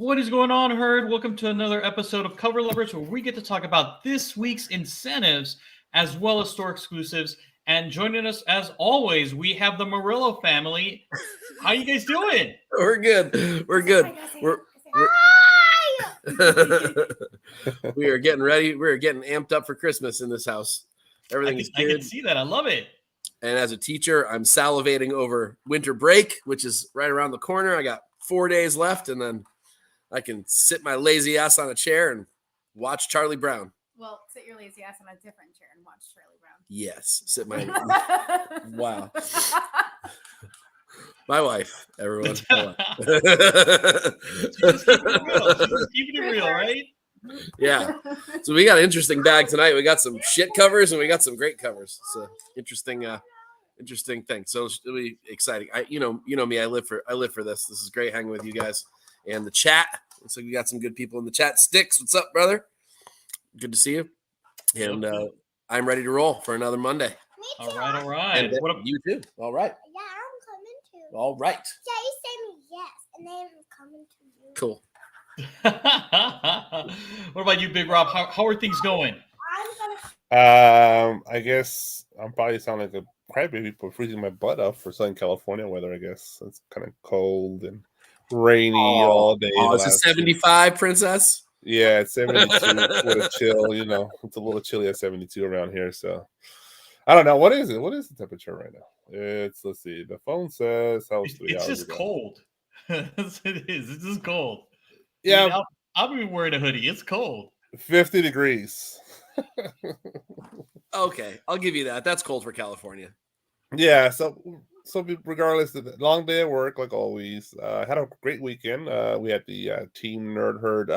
What is going on, Herd? Welcome to another episode of Cover Lovers, where we get to talk about this week's incentives as well as store exclusives. And joining us, as always, we have the Murillo family. How you guys doing? We're good. We're good. We are getting ready. We're getting amped up for Christmas in this house. Everything is good. I can see that. I love it. And as a teacher, I'm salivating over winter break, which is right around the corner. I got 4 days left, and then I can sit my lazy ass on a chair and watch Charlie Brown. Well, sit your lazy ass on a different chair and watch Charlie Brown. Yes. Sit my wow. My wife, everyone. My wife. Just keeping it real, right? Yeah. So we got an interesting bag tonight. We got some shit covers and we got some great covers. It's an interesting thing. So it'll be exciting. You know me. I live for this. This is great hanging with you guys and the chat. Looks like we got some good people in the chat. Sticks, what's up, brother? Good to see you. And I'm ready to roll for another Monday. All right. And what up, you too? All right. Yeah, I'm coming too. All right. Yeah, you say me yes, and then I'm coming to you. Cool. What about you, Big Rob? How are things going? I guess I'm probably sound like a crybaby for freezing my butt off for Southern California weather. I guess it's kind of cold and rainy all day. Oh, it's a 75, Princess. Yeah, it's 72 with a chill. You know, it's a little chilly at 72 around here. So I don't know. What is it? What is the temperature right now? Let's see. The phone says how was 3 it's hours just ago. cold. It is. It's just cold. Yeah, I mean, I'll be wearing a hoodie. It's cold. 50 degrees. Okay, I'll give you that. That's cold for California. Yeah, so regardless of the long day at work, like always, had a great weekend. We had the Team Nerd Herd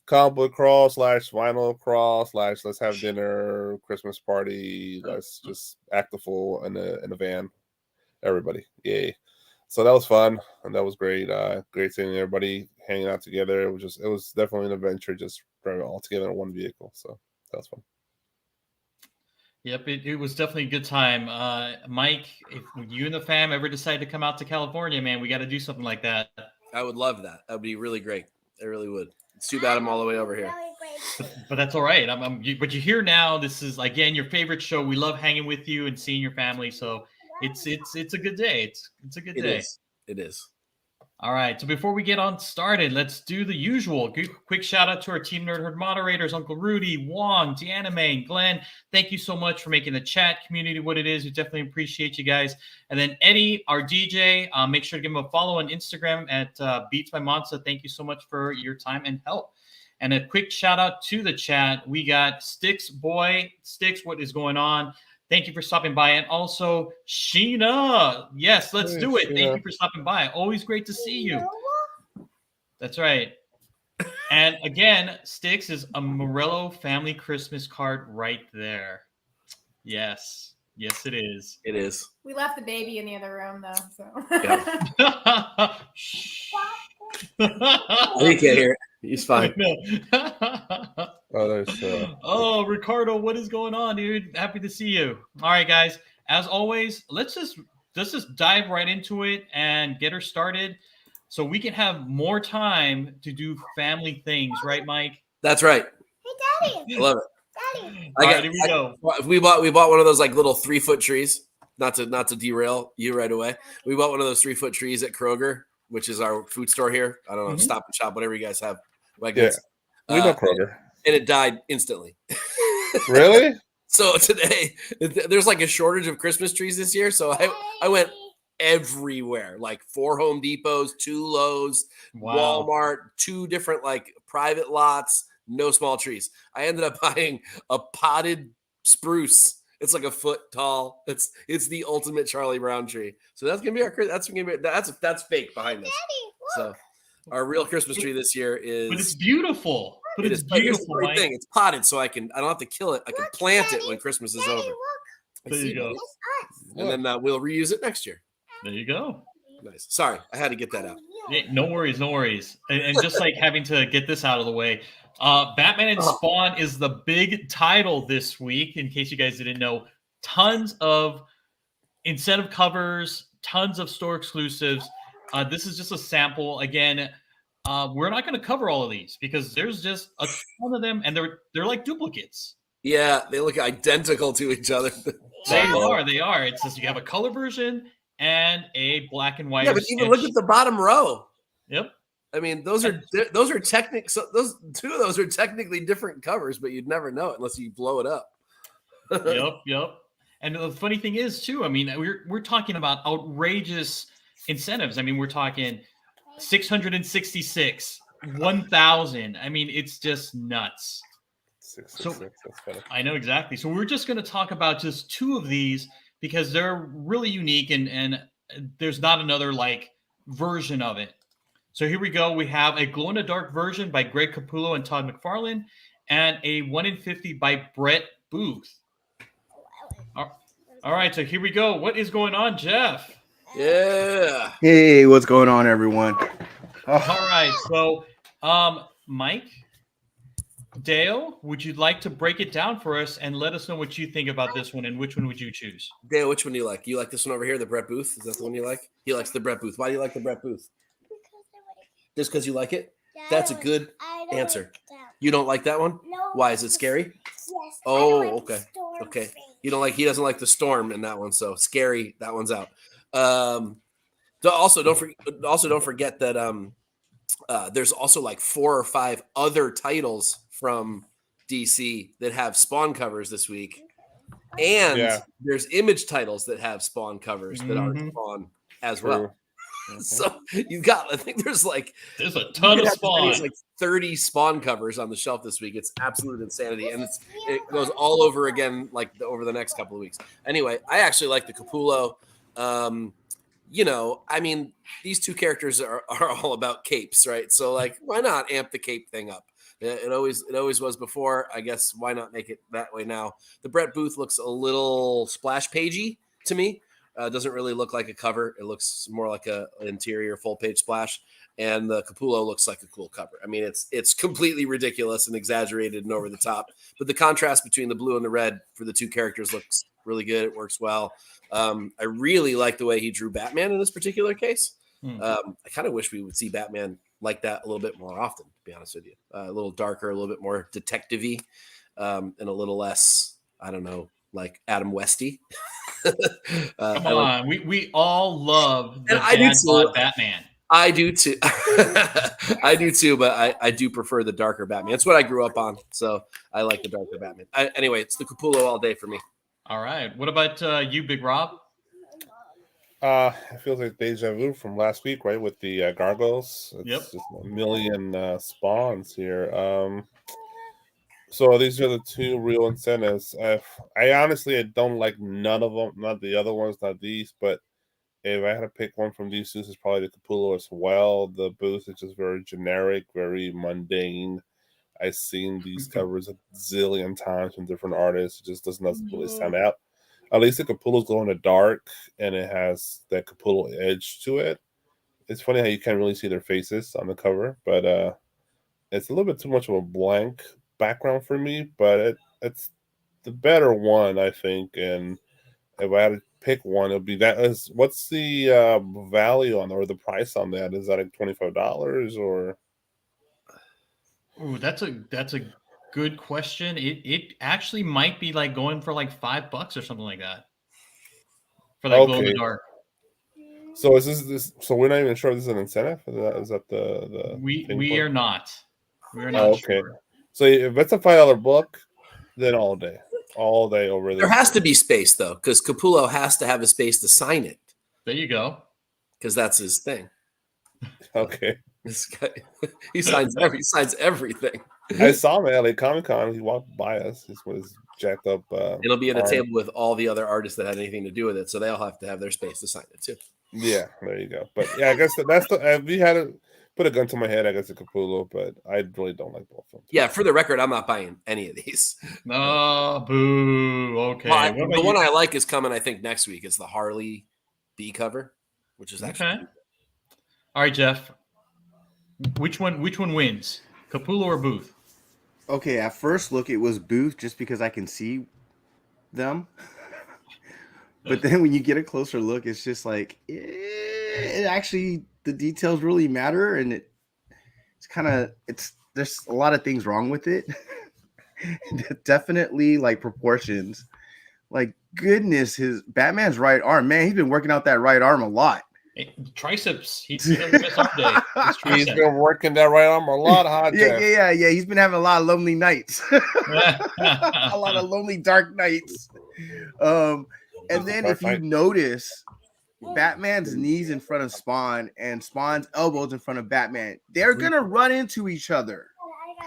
comic book crawl / vinyl crawl / let's have dinner, Christmas party. Let's just act the fool in a van. Everybody, yay! So that was fun and that was great. Great seeing everybody hanging out together. It was definitely an adventure, just all together in one vehicle. So that was fun. Yep, it was definitely a good time. Mike, if you and the fam ever decide to come out to California, man, we got to do something like that. I would love that. That would be really great. I really would. It's too bad I'm all the way over here. But that's all right. But you're here now. This is, again, your favorite show. We love hanging with you and seeing your family. So it's a good day. It's a good day. It is. All right. So before we get on started, let's do the usual. Quick shout out to our Team Nerd Herd moderators, Uncle Rudy, Juan, Deanna May, and Glenn. Thank you so much for making the chat community what it is. We definitely appreciate you guys. And then Eddie, our DJ, make sure to give him a follow on Instagram at Beats by Monza. Thank you so much for your time and help. And a quick shout out to the chat. We got Sticks Boy. Sticks, what is going on? Thank you for stopping by. And also, Sheena. Yes, let's do it. Sheena. Thank you for stopping by. Always great to see you. That's right. And again, Sticks is a Murillo family Christmas card right there. Yes. Yes, it is. It is. We left the baby in the other room, though. So. Yeah. He can't hear it. He's fine. Oh, Ricardo, what is going on, dude? Happy to see you. All right, guys. As always, let's just dive right into it and get her started so we can have more time to do family things, right, Mike? That's right. Hey, Daddy. I love it. Daddy. All right, here we go. We bought one of those like little 3-foot trees. Not to derail you right away. We bought one of those 3-foot trees at Kroger, which is our food store here. I don't know, Stop and Shop, whatever you guys have. Like yeah, we know Kroger. And it died instantly. Really? So today, there's like a shortage of Christmas trees this year. So I went everywhere, like 4 Home Depots, 2 Lowe's, Wow. Walmart, 2 different like private lots, no small trees. I ended up buying a potted spruce. It's like a foot tall. It's the ultimate Charlie Brown tree. So that's gonna be that's fake behind us. So our real Christmas tree this year is. But it's beautiful. But it's beautiful, Mike. It's potted, so I don't have to kill it. I can plant it when Christmas is over. There you go. And then we'll reuse it next year. There you go. Nice. Sorry, I had to get that out. Hey, no worries. And just like having to get this out of the way, Batman and Spawn is the big title this week. In case you guys didn't know, tons of incentive covers, tons of store exclusives. This is just a sample. Again, we're not going to cover all of these because there's just a ton of them, and they're like duplicates. Yeah, they look identical to each other. They are. It's just you have a color version and a black and white. Yeah, but even look at the bottom row. Yep. I mean, those are technical. So those two of those are technically different covers, but you'd never know it unless you blow it up. Yep. And the funny thing is, too, I mean, we're talking about outrageous incentives. I mean, we're talking 666, 1,000. I mean, it's just nuts. 666. That's funny. I know exactly. So we're just going to talk about just two of these because they're really unique and there's not another like version of it. So here we go. We have a glow in the dark version by Greg Capullo and Todd McFarlane, and a 1 in 50 by Brett Booth. All right, so here we go. What is going on, Jeff? Yeah. Hey, what's going on, everyone? All right, so Mike, Dale, would you like to break it down for us and let us know what you think about this one and which one would you choose? Dale, which one do you like? You like this one over here, the Brett Booth? Is that the one you like? He likes the Brett Booth. Why do you like the Brett Booth? Just because you like it? Yeah, That's a good answer. Like that. You don't like that one? No. Why? Is it scary? Yes. Oh, I don't like the okay. storm Okay. thing. He doesn't like the storm in that one, so scary. That one's out. Also, don't forget that there's also like 4 or 5 other titles from DC that have Spawn covers this week, and there's Image titles that have Spawn covers that are Spawn as well. So you've got, I think there's a ton of Spawn. There's like 30 Spawn covers on the shelf this week. It's absolute insanity, and it goes all over again over the next couple of weeks. Anyway, I actually like the Capullo. I mean, these two characters are all about capes, right? So like, why not amp the cape thing up? It always was before. I guess why not make it that way now? The Brett Booth looks a little splash pagey to me. Doesn't really look like a cover. It looks more like an interior full page splash. And the Capullo looks like a cool cover. I mean, it's completely ridiculous and exaggerated and over the top. But the contrast between the blue and the red for the two characters looks really good. It works well. I really like the way he drew Batman in this particular case. I kind of wish we would see Batman like that a little bit more often, to be honest with you. A little darker, a little bit more detective-y, and a little less, I don't know, like Adam Westy. Come on, we all love the Batman. I do too. I do too, but I do prefer the darker Batman. It's what I grew up on, so I like the darker Batman. Anyway, it's the Capullo all day for me. All right. What about you, Big Rob? It feels like deja vu from last week, right? With the gargoyles. It's just a million spawns here. So these are the two real incentives. I honestly don't like none of them, not the other ones, not these. But if I had to pick one from these two, it's probably the Capullo as well. The Booth is just very generic, very mundane. I've seen these covers a zillion times from different artists. It just doesn't really stand out. At least the Capullo's glow in the dark, and it has that Capullo edge to it. It's funny how you can't really see their faces on the cover, but it's a little bit too much of a blank background for me. But it's the better one, I think. And if I had to pick one, it would be that. What's the value on or the price on that? Is that like $25 or? Ooh, that's a good question. It actually might be like going for like $5 or something like that for that glow in the dark. So is this? So we're not even sure this is an incentive. Is that the? We are not. We are not sure. So if it's a $5 book, then all day over there. There has to be space though, because Capullo has to have a space to sign it. There you go. Because that's his thing. Okay. This guy, he signs everything. I saw him at LA Comic-Con. He walked by us. He was jacked up. It'll be at a table with all the other artists that had anything to do with it, so they all have to have their space to sign it too. Yeah, there you go. But yeah, I guess that's the. We had to put a gun to my head. I guess a Capullo, but I really don't like both of them. Yeah, for the record, I'm not buying any of these. No, boo. Okay. Well, the one I like is coming. I think next week. It's the Harley B cover, which is actually okay. All right, Jeff. Which one wins? Capullo or Booth? Okay, at first look, it was Booth just because I can see them. But then when you get a closer look, it's just like it actually the details really matter, and there's a lot of things wrong with it. Definitely like proportions. Like goodness, his Batman's right arm, man, he's been working out that right arm a lot. Triceps. He doesn't miss arm day. His He's tricep. been working that right arm a lot, huh, Yeah, Jeff? yeah. He's been having a lot of lonely nights. A lot of lonely dark nights. And then if you notice Batman's knees in front of Spawn and Spawn's elbows in front of Batman, they're gonna run into each other.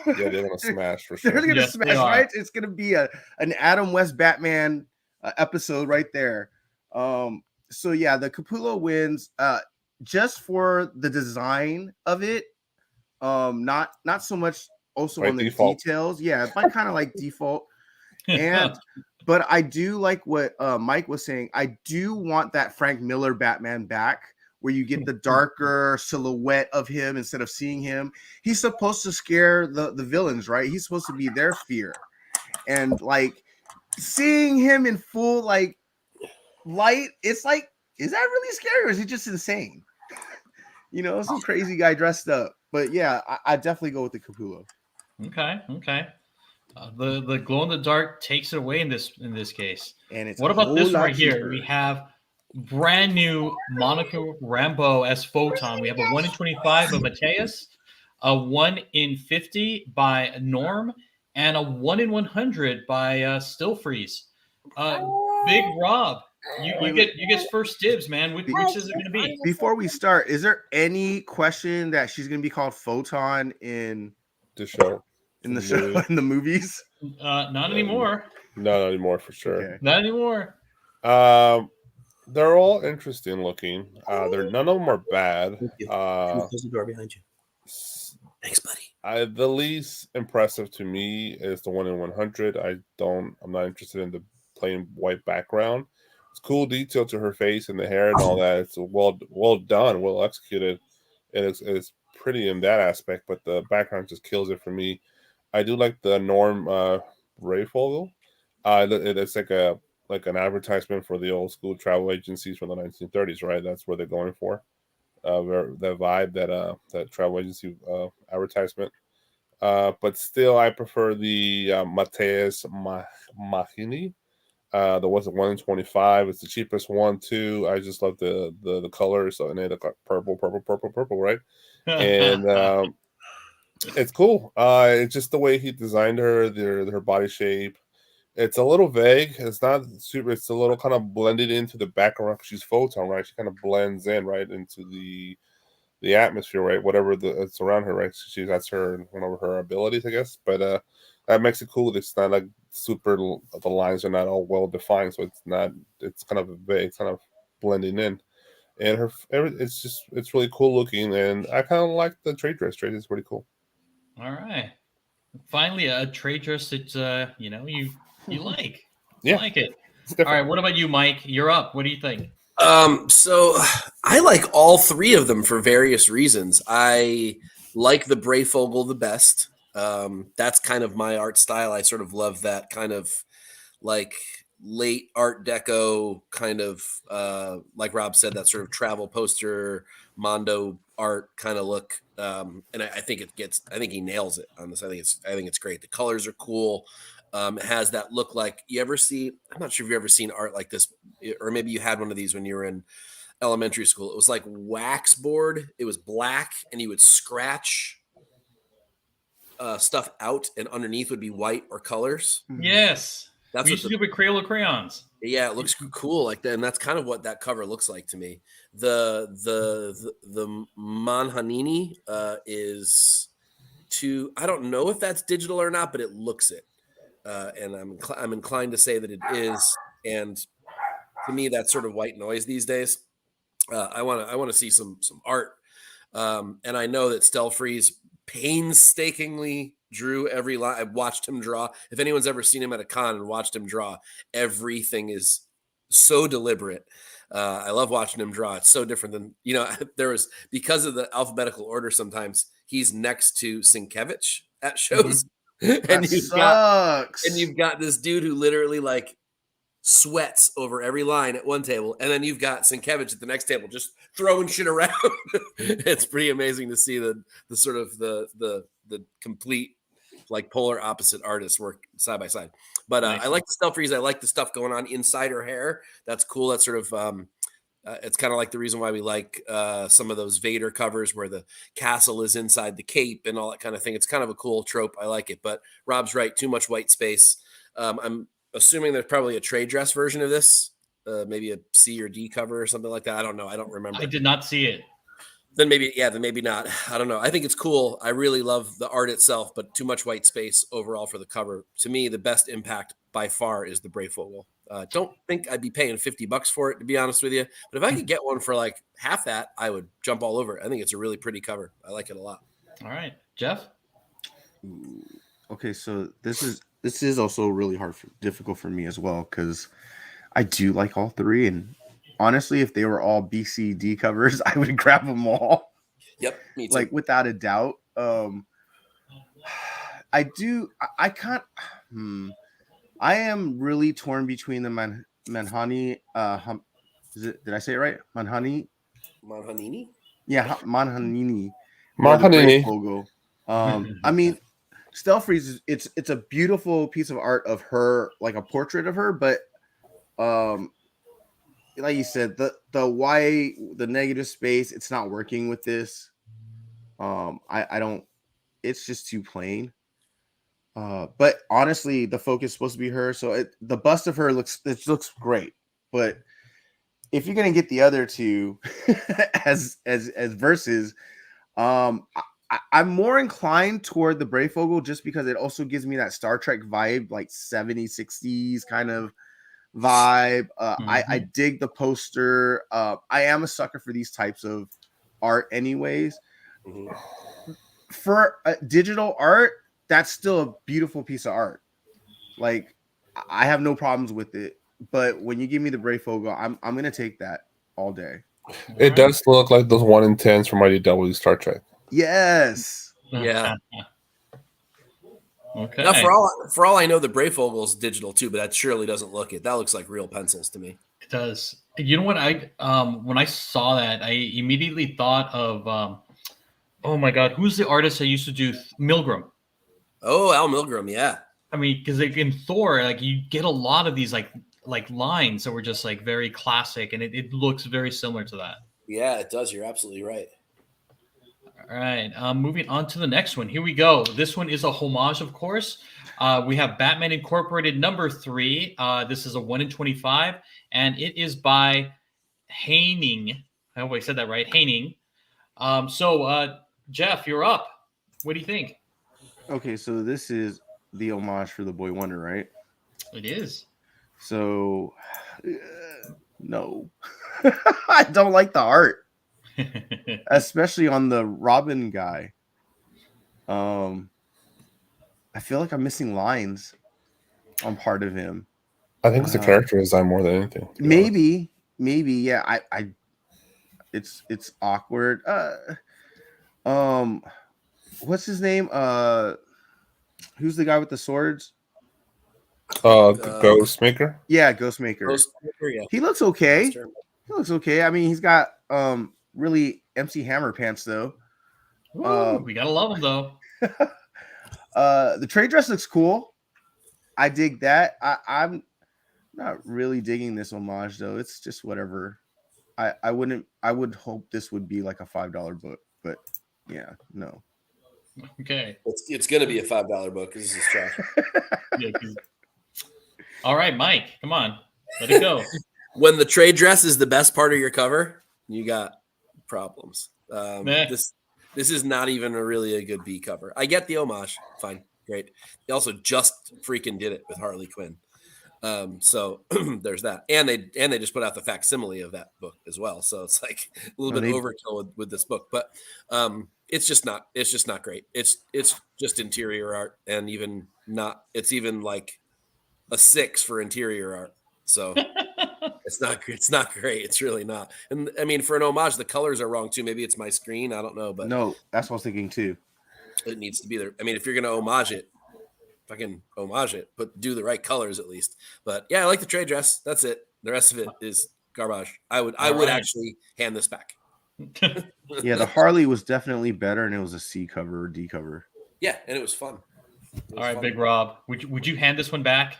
Yeah, they're gonna smash for They're sure. gonna Yes, they smash, are. right? It's gonna be an Adam West Batman episode right there. So yeah, the Capullo wins just for the design of it. Not so much also By on the default. details. Yeah, by kind of like default. And but I do like what Mike was saying. I do want that Frank Miller Batman back, where you get the darker silhouette of him instead of seeing him. He's supposed to scare the villains, right? He's supposed to be their fear. And like seeing him in full like light, it's like, is that really scary or is he just insane? You know, some crazy guy dressed up. But yeah, I definitely go with the Capullo. Okay. The glow in the dark takes it away in this case. And it's What a about whole this one lot right here? cheaper. We have brand new Monica Rambeau as Photon. We have a 1 in 25 of Mateus, a 1 in 50 by Norm, and a 1 in 100 by Still Freeze. Big Rob, you get first dibs, man. Which is it going to be? Before we start, is there any question that she's going to be called Photon in The show. the show, in the movies? Not anymore. Not anymore for sure. Okay. Not anymore. They're all interesting looking. None of them are bad. Thank you. Close the door behind you. Thanks, buddy. The least impressive to me is the 1 in 100. I'm not interested in the plain white background. It's cool detail to her face and the hair and all that. It's well done, well executed. It's pretty in that aspect, but the background just kills it for me. I do like the Norm Rayfogle. It's like an advertisement for the old school travel agencies from the 1930s, right? That's where they're going for. That vibe, that travel agency advertisement. But still, I prefer the Mateus Mahini. There wasn't 1 in 25. It's the cheapest one too. I just love the colors. So and they look like purple, right? And it's cool. It's just the way he designed her, her body shape. It's a little vague. It's not super. It's a little kind of blended into the background. She's Photon, right? She kind of blends in right into the atmosphere, right? Whatever it's around her, right? That's one of her abilities, I guess. But that makes it cool. It's not like super. The lines are not all well defined, so it's not. It's kind of vague. It's kind of blending in, and it's really cool looking. And I kind of like the trade dress. Trade is pretty cool. All right. Finally, a trade dress that you like. Yeah. You like it. All right. What about you, Mike? You're up. What do you think? So I like all three of them for various reasons. I like the Brayfogle the best. That's kind of my art style. I sort of love that kind of like late Art Deco kind of, like Rob said, that sort of travel poster, Mondo art kind of look. And I think he nails it on this. I think it's great. The colors are cool. It has that look like I'm not sure if you've ever seen art like this, or maybe you had one of these when you were in elementary school. It was like wax board. It was black and you would scratch stuff out and underneath would be white or colors. Yes. That's we used to do with Crayola crayons. Yeah, it looks cool like that, and that's kind of what that cover looks like to me. The Manhanini is I don't know if that's digital or not, but it looks it. And I'm inclined to say that it is. And to me, that's sort of white noise these days. I want to see some art. And I know that Stelfreeze painstakingly drew every line. I've watched him draw. If anyone's ever seen him at a con and watched him draw, everything is so deliberate. I love watching him draw. It's so different than, there was, because of the alphabetical order, sometimes he's next to Sienkiewicz at shows. Mm-hmm. And you've got this dude who literally like sweats over every line at one table, and then you've got Sienkiewicz at the next table just throwing shit around. It's pretty amazing to see the sort of the complete like polar opposite artists work side by side. But Nice. I like the Stelfreeze. I like the stuff going on inside her hair. That's cool. That's sort of it's kind of like the reason why we like some of those Vader covers where the castle is inside the cape and all that kind of thing. It's kind of a cool trope. I like it. But Rob's right. Too much white space. I'm assuming there's probably a trade dress version of this, maybe a C or D cover or something like that. I don't know. I don't remember. I did not see it. Then maybe not. I don't know. I think it's cool. I really love the art itself, but too much white space overall for the cover. To me, the best impact by far is the Brayfogle. Don't think I'd be paying $50 for it, to be honest with you. But if I could get one for like half that, I would jump all over it. I think it's a really pretty cover. I like it a lot. All right, Jeff. Okay, so this is also really difficult for me as well because I do like all three, and honestly, if they were all BCD covers, I would grab them all. Yep, me too. Like without a doubt. I am really torn between the Manhani. Did I say it right? Manhani. Manhanini? Yeah, Manhanini. Manhanini. Logo. I mean, Stelfreeze. It's a beautiful piece of art of her, like a portrait of her, but like you said, the white, the negative space, it's not working with this. I don't. It's just too plain. But honestly, the focus is supposed to be her, so the bust of her looks great. But if you're gonna get the other two as verses, I'm more inclined toward the Brayfogle just because it also gives me that Star Trek vibe, like 70s, 60s kind of vibe. I dig the poster. I am a sucker for these types of art anyways. For digital art, that's still a beautiful piece of art. Like, I have no problems with it. But when you give me the Brayfogle, I'm gonna take that all day. It does look like those 1 in 10s from IDW Star Trek. Yes. Yeah. Okay. Now, for all I know, the Brayfogle's digital too, but that surely doesn't look it. That looks like real pencils to me. It does. You know what? When I saw that, I immediately thought of oh my God, who's the artist that used to do Milgram? Oh, Al Milgram, yeah. I mean, because like in Thor, like you get a lot of these like lines that were just like very classic, and it looks very similar to that. Yeah, it does. You're absolutely right. All right, moving on to the next one. Here we go. This one is a homage, of course. We have Batman Incorporated #3. This is a 1 in 25, and it is by Haining. I hope I said that right. Haining. So, Jeff, you're up. What do you think? Okay, so this is the homage for the Boy Wonder, right? It is. So, no, I don't like the art, especially on the Robin guy. I feel like I'm missing lines on part of him. I think it's the character design more than anything. Maybe, yeah. It's awkward. What's his name? Who's the guy with the swords? Ghostmaker. Yeah, Ghostmaker. Ghostmaker, yeah. He looks okay. Sure. He looks okay. I mean, he's got really MC Hammer pants though. Ooh, we gotta love him though. The trade dress looks cool. I dig that. I'm not really digging this homage though. It's just whatever. I would hope this would be like a $5 book, but yeah, no. Okay. It's going to be a $5 book because this is trash. Yeah, all right, Mike, come on. Let it go. When the trade dress is the best part of your cover, you got problems. This is not even really a good B cover. I get the homage. Fine. Great. They also just freaking did it with Harley Quinn. So there's that. And they just put out the facsimile of that book as well. So it's like a little bit overkill with this book. But it's just not great. It's just interior art, and it's even like a 6 for interior art. So it's not great. It's really not. And I mean, for an homage, the colors are wrong too. Maybe it's my screen. I don't know, but no, that's what I was thinking too. it needs to be there. I mean, if you're going to homage it, fucking homage it, but do the right colors at least. But yeah, I like the trade dress. That's it. The rest of it is garbage. I would right. actually hand this back. Yeah, the Harley was definitely better, and it was a C cover or D cover. Yeah, and it was fun. All right, Big Rob, would you hand this one back?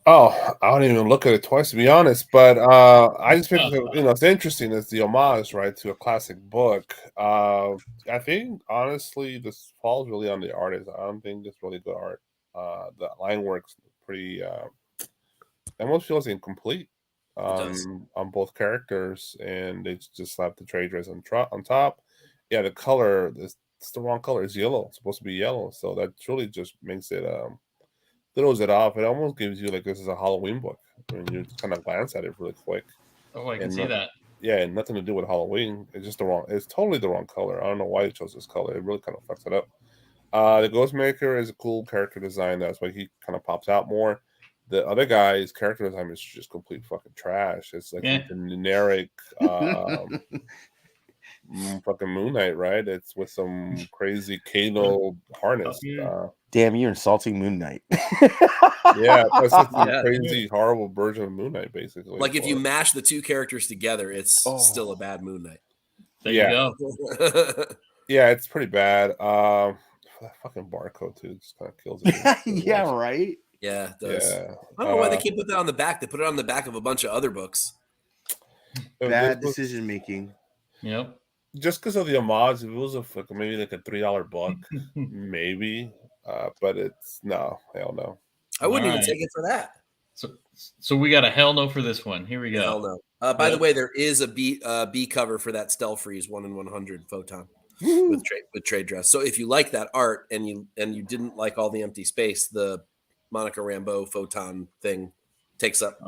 Oh, I don't even look at it twice to be honest. But I just think it's interesting. It's the homage, right, to a classic book. I think honestly, this falls really on the artist. I don't think it's really good art. The line work's pretty. Almost feels incomplete on both characters, and they just slapped the trade dress on top. Yeah, the color it's the wrong color. It's yellow. It's supposed to be yellow, so that really just makes it throws it off. It almost gives you like this is a Halloween book when you kind of glance at it really quick. Oh, I can see that. Yeah, and nothing to do with Halloween. It's just it's totally the wrong color. I don't know why they chose this color. It really kind of fucks it up. The Ghostmaker is a cool character design. That's why he kind of pops out more. The other guy's character design is just complete fucking trash. It's like a generic fucking Moon Knight, right? It's with some crazy Kano harness. Damn, you're insulting Moon Knight. Yeah, it's like a crazy, horrible version of Moon Knight, basically. Like if you mash the two characters together, it's still a bad Moon Knight. There you go. Yeah, it's pretty bad. That fucking barcode too just kind of kills it. Yeah, right. Yeah, it does. Yeah. I don't know why they can't put that on the back. They put it on the back of a bunch of other books. Bad decision making. Yep. Just because of the homage, if it was maybe like a $3 book, maybe. But it's no, hell no. I wouldn't even take it for that. So we got a hell no for this one. Here we go. Hell no. By the way, there is a B cover for that Stealth Freeze 1 in 100 photon with trade dress. So if you like that art and you didn't like all the empty space, the Monica Rambeau photon thing takes up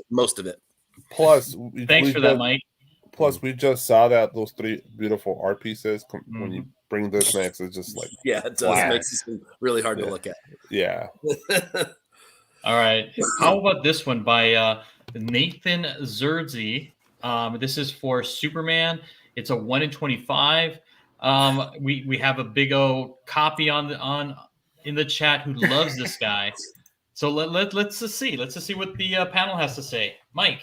most of it. Plus, thanks for that, Mike. Plus, we just saw those 3 beautiful art pieces. When you bring this next, it's just like it does. It makes it really hard to look at. Yeah. All right. How about this one by Nathan Zerdzi? This is for Superman. It's a 1 in 25. We have a big O copy in the chat who loves this guy. So let's just see. Let's just see what the panel has to say. Mike,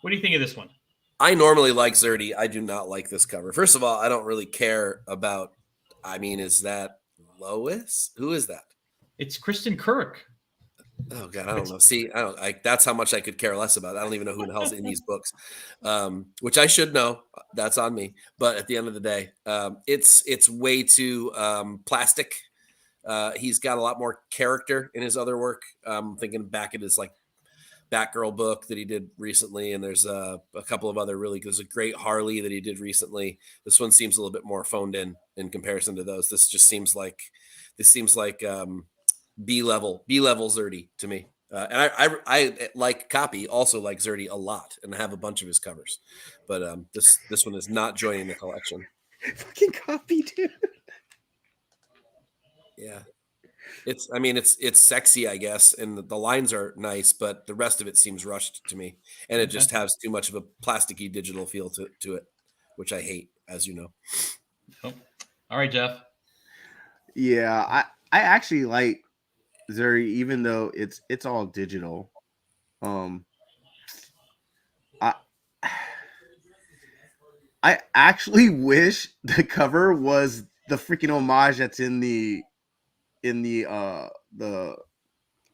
what do you think of this one? I normally like Zerdy. I do not like this cover. First of all, I don't really care about. I mean, is that Lois? Who is that? It's Kristen Kirk. Oh God, I don't know. See, that's how much I could care less about. I don't even know who the hell's in these books, which I should know. That's on me. But at the end of the day, it's way too plastic. He's got a lot more character in his other work. Thinking back at his like Batgirl book that he did recently, and there's a couple of other there's a great Harley that he did recently. This one seems a little bit more phoned in comparison to those. This seems like B level Zerdy to me. And I like Copy, also like Zerdy a lot, and I have a bunch of his covers. But this one is not joining the collection. Fucking Copy, dude. Yeah. It's sexy, I guess, and the lines are nice, but the rest of it seems rushed to me, and it just has too much of a plasticky digital feel to it, which I hate, as you know. Oh. All right, Jeff. Yeah, I actually like Zuri, even though it's all digital. I actually wish the cover was the freaking homage that's in the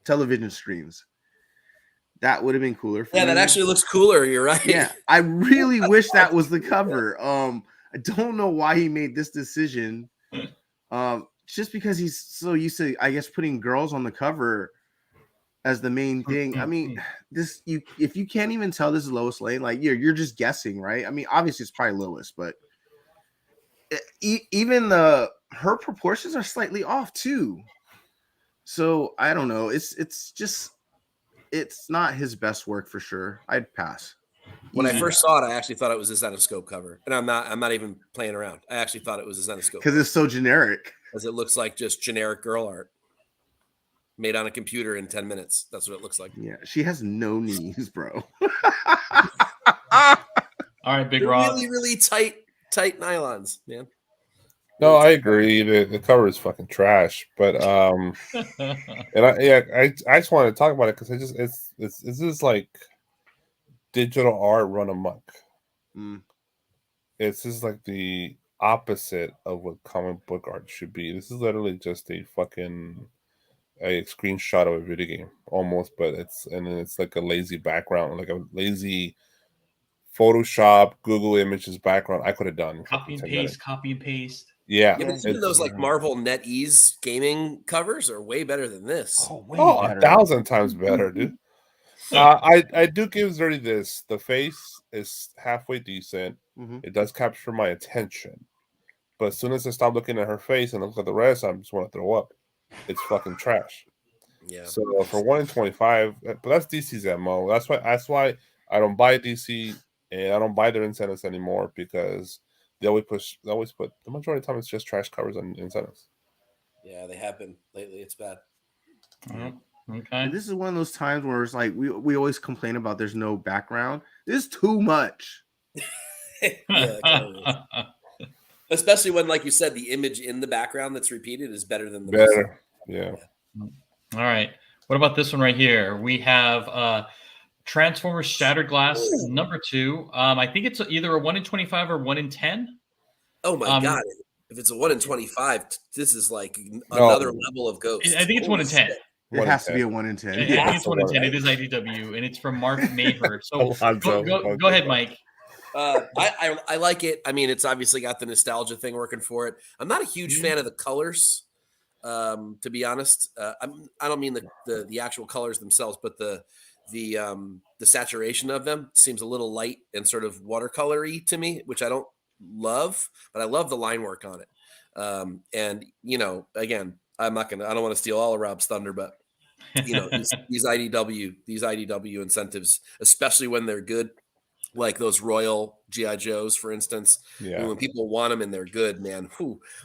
television screens. That would have been cooler for me. That actually looks cooler. You're right. Yeah, I really wish that was the cover. I don't know why he made this decision. Just because he's so used to, I guess, putting girls on the cover as the main thing. I mean, if you can't even tell this is Lois Lane, like you're just guessing, right? I mean, obviously it's probably Lois, but even her proportions are slightly off too. So I don't know. It's not his best work for sure. I'd pass. When I first saw it, I actually thought it was a Zenoscope cover, and I'm not even playing around. I actually thought it was a Zenoscope because it's so generic. As it looks like just generic girl art made on a computer in 10 minutes. That's what it looks like. Yeah, she has no knees, bro. All right, Big Rob. Really, really tight nylons, man. No, I agree. The cover is fucking trash, but and I just wanted to talk about it because it's just like digital art run amok. Mm. It's just like the opposite of what comic book art should be. This is literally just a screenshot of a video game almost, but then it's like a lazy background, like a lazy Photoshop Google Images background. I could have done in Copy and 10 paste, minutes. copy and paste. Yeah, Yeah, but even those like Marvel NetEase gaming covers are way better than this. Way oh, better. 1,000 times better, dude. I do give Zerdy this. The face is halfway decent. Mm-hmm. It does capture my attention, but as soon as I stop looking at her face and look at the rest, I just want to throw up. It's fucking trash. Yeah. So for 1 in 25, but that's DC's MO. That's why I don't buy DC and I don't buy their incentives anymore because they always put the majority of the time it's just trash covers and incentives. Yeah, they have been lately. It's bad. Okay. And this is one of those times where it's like we always complain about there's no background. There's too much. Yeah, it kind of is. Especially when, like you said, the image in the background that's repeated is better than the Better, yeah. All right. What about this one right here? We have Transformers Shattered Glass number 2. I think it's either a 1 in 25 or 1 in 10. Oh my god! If it's a 1 in 25, this is like No. another level of Ghost. I think it's 1 in 10. It has to be a 1 in 10. I think it's 1 in 10. It is IDW, and it's from Mark Maher. So go ahead, Mike. I like it. I mean, it's obviously got the nostalgia thing working for it. I'm not a huge fan of the colors, to be honest. I don't mean the actual colors themselves, but the saturation of them seems a little light and sort of watercolory to me, which I don't love, but I love the line work on it. And again, I don't want to steal all of Rob's thunder, but these IDW incentives, especially when they're good, like those Royal GI Joes, for instance. Yeah. I mean, when people want them and they're good, man,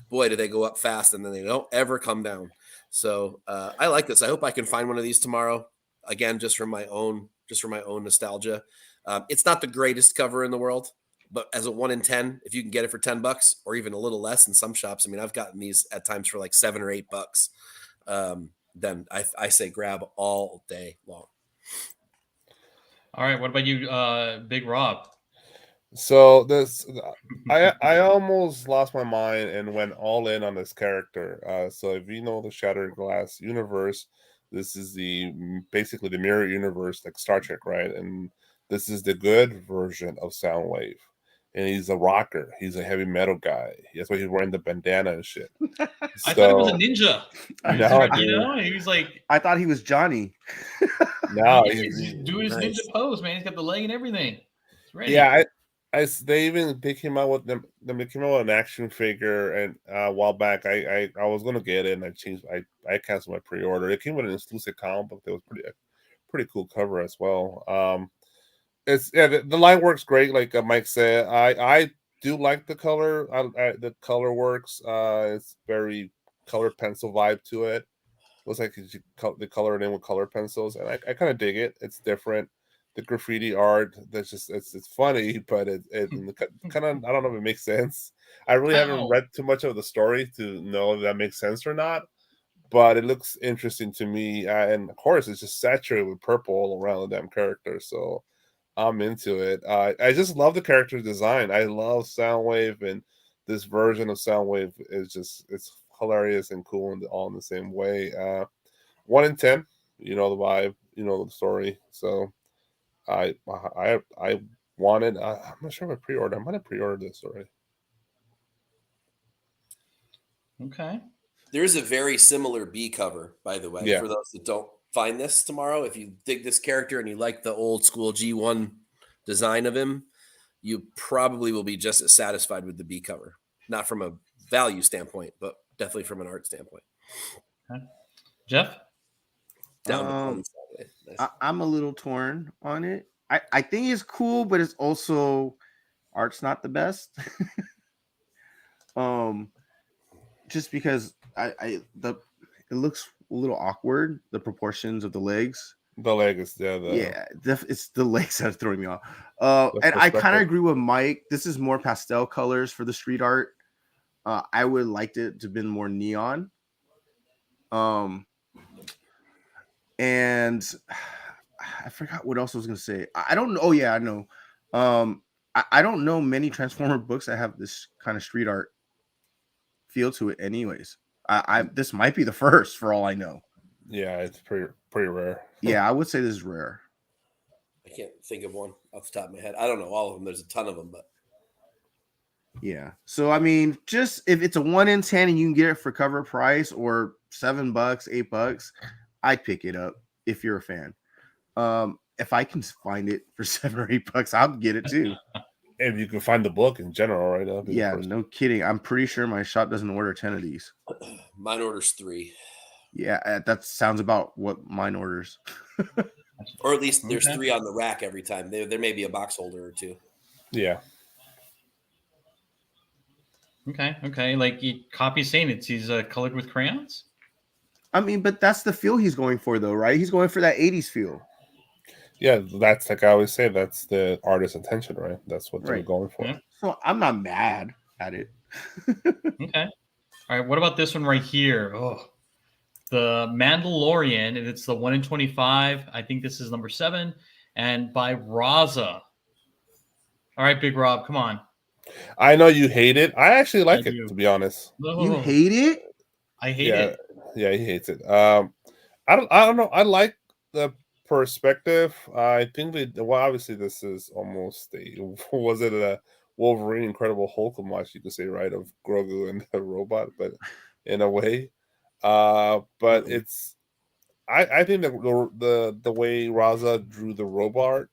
boy, do they go up fast, and then they don't ever come down. So I like this. I hope I can find one of these tomorrow. Again, just for my own nostalgia. It's not the greatest cover in the world, but as a 1 in 10, if you can get it for $10 or even a little less in some shops, I mean, I've gotten these at times for like $7 or $8. Then I say grab all day long. All right. What about you, Big Rob? So I almost lost my mind and went all in on this character. So if you know the Shattered Glass universe, this is basically the mirror universe, like Star Trek, right? And this is the good version of Soundwave. And he's a rocker. He's a heavy metal guy. That's why he's wearing the bandana and shit. I thought he was a ninja. No, he was like. I thought he was Johnny. No, he's doing his ninja pose, man. He's got the leg and everything. It's ready. Yeah, they came out with them. They came out with an action figure, and a while back, I was gonna get it, and I canceled my pre-order. It came with an exclusive comic book that was pretty cool cover as well. The line works great, like Mike said. I do like the color. The color works. It's very colored pencil vibe to it. Looks like they color it in with color pencils, and I kind of dig it. It's different. The graffiti art, that's just it's funny, but it kind of, I don't know if it makes sense. I really haven't read too much of the story to know if that makes sense or not, but it looks interesting to me. And of course, it's just saturated with purple all around the damn character, so I'm into it. I just love the character design. I love Soundwave, and this version of Soundwave it's hilarious and cool and all in the same way. 1 in 10, you know the vibe, you know the story. So I wanted. I'm not sure if I pre-ordered. I might have pre-ordered this already. Okay. There is a very similar B cover, by the way, Yeah. for those that don't find this tomorrow. If you dig this character and you like the old school G1 design of him, you probably will be just as satisfied with the B cover. Not from a value standpoint, but definitely from an art standpoint. Okay. Jeff? Down nice. I'm a little torn on it. I think it's cool, but it's also art's not the best. Just because it looks a little awkward, the proportions of the legs. The leg is it's the legs that are throwing me off. And I kind of agree with Mike. This is more pastel colors for the street art. I would have liked it to have been more neon. And I forgot what else I was gonna say. I don't know. Oh yeah, I know. I don't know many Transformer books that have this kind of street art feel to it. Anyways, I this might be the first for all I know. Yeah, it's pretty rare. Yeah, I would say this is rare. I can't think of one off the top of my head. I don't know all of them. There's a ton of them, but Yeah. So I mean, just if it's a 1 in 10 and you can get it for cover price or $7, $8, I'd pick it up if you're a fan. If I can find it for $7 or $8, I'll get it too. If you can find the book in general, right? That'd be the Yeah, first. no kidding. I'm pretty sure my shop doesn't order 10 of these. mine orders 3, Yeah, that sounds about what mine orders. or at least there's Okay. 3 on the rack every time. There may be a box holder or 2. Yeah. Okay. Like you copy saying he's colored with crayons. I mean, but that's the feel he's going for, though, right? He's going for that 80s feel. Yeah, that's like I always say, that's the artist's intention, right? That's what they're Right. going for. Yeah. So I'm not mad at it. Okay. All right. What about this one right here? Oh, the Mandalorian, and it's the 1 in 25. I think this is number 7, and by Raza. All right, Big Rob, come on. I know you hate it. I actually like I it, do. to be honest. You hate it? I hate Yeah, it. yeah, he hates it. I don't know. I like the perspective. I think well, obviously this is almost was it a Wolverine Incredible Hulk homage, you could say, right, of Grogu and the robot, but in a way. But it's I think the way Raza drew the robot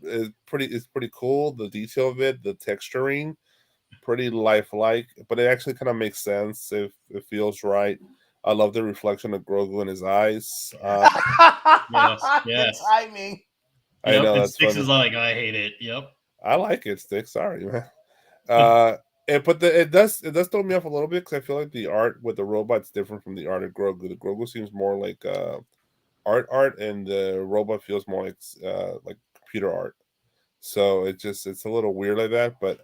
is pretty cool. The detail of it, the texturing, pretty lifelike, but it actually kind of makes sense if it feels right. I love the reflection of Grogu in his eyes. Yes. The timing. I Yep, know and that's Six funny. is like, I hate it. Yep. I like it, Stick. Sorry, man. But it does throw me off a little bit because I feel like the art with the robot's different from the art of Grogu. The Grogu seems more like art, and the robot feels more like computer art. So it's a little weird like that, but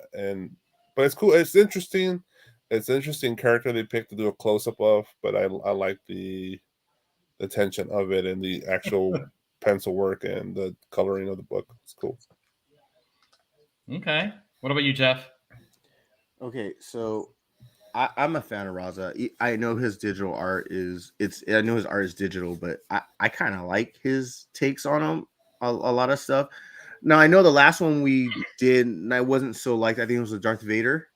it's cool. It's interesting. It's an interesting character they picked to do a close up of, but I like the tension of it and the actual pencil work and the coloring of the book. It's cool. Okay. What about you, Jeff? Okay, so I'm a fan of Raza. I know his digital art is I know his art is digital, but I kind of like his takes on him. A lot of stuff. Now I know the last one we did, and I wasn't so liked. I think it was with Darth Vader.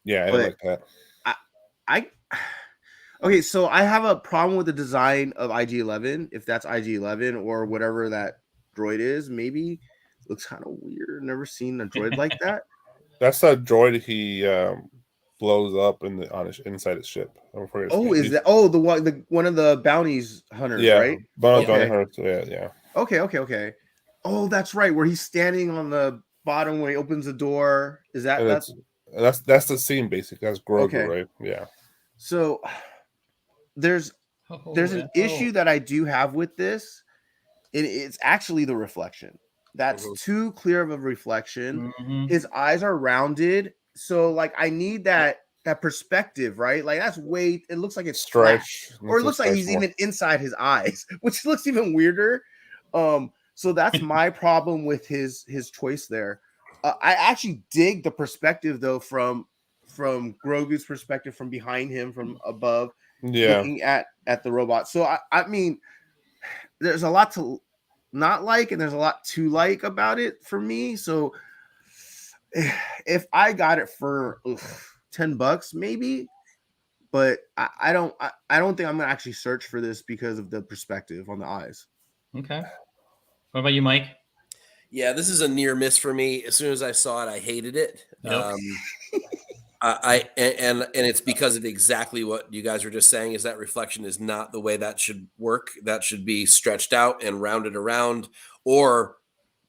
Yeah, I but like that. Okay, so I have a problem with the design of IG-11. If that's IG-11 or whatever that droid is, maybe looks kind of weird. Never seen a droid like that. That's a droid he blows up inside his ship. Oh, is that? Oh, the one of the bounties hunters, yeah, right? Yeah. Okay. Oh, that's right. Where he's standing on the bottom when he opens the door. Is that that's the scene basically? That's Grogu, right? Yeah. So there's an issue that I do have with this. It's actually the reflection. That's too clear of a reflection. Mm-hmm. His eyes are rounded, so like I need that perspective, right? Like that's way. It looks like it's stretch, or it looks like he's even inside his eyes, which looks even weirder. So that's my problem with his choice there. I actually dig the perspective though from Grogu's perspective, from behind him, from above, looking at the robot. So I mean, there's a lot to not like, and there's a lot to like about it for me. So if I got it for $10, maybe, but I don't think I'm gonna actually search for this because of the perspective on the eyes. Okay. What about you, Mike? Yeah, this is a near miss for me. As soon as I saw it, I hated it. Yep. And it's because of exactly what you guys were just saying, is that reflection is not the way that should work. That should be stretched out and rounded around, or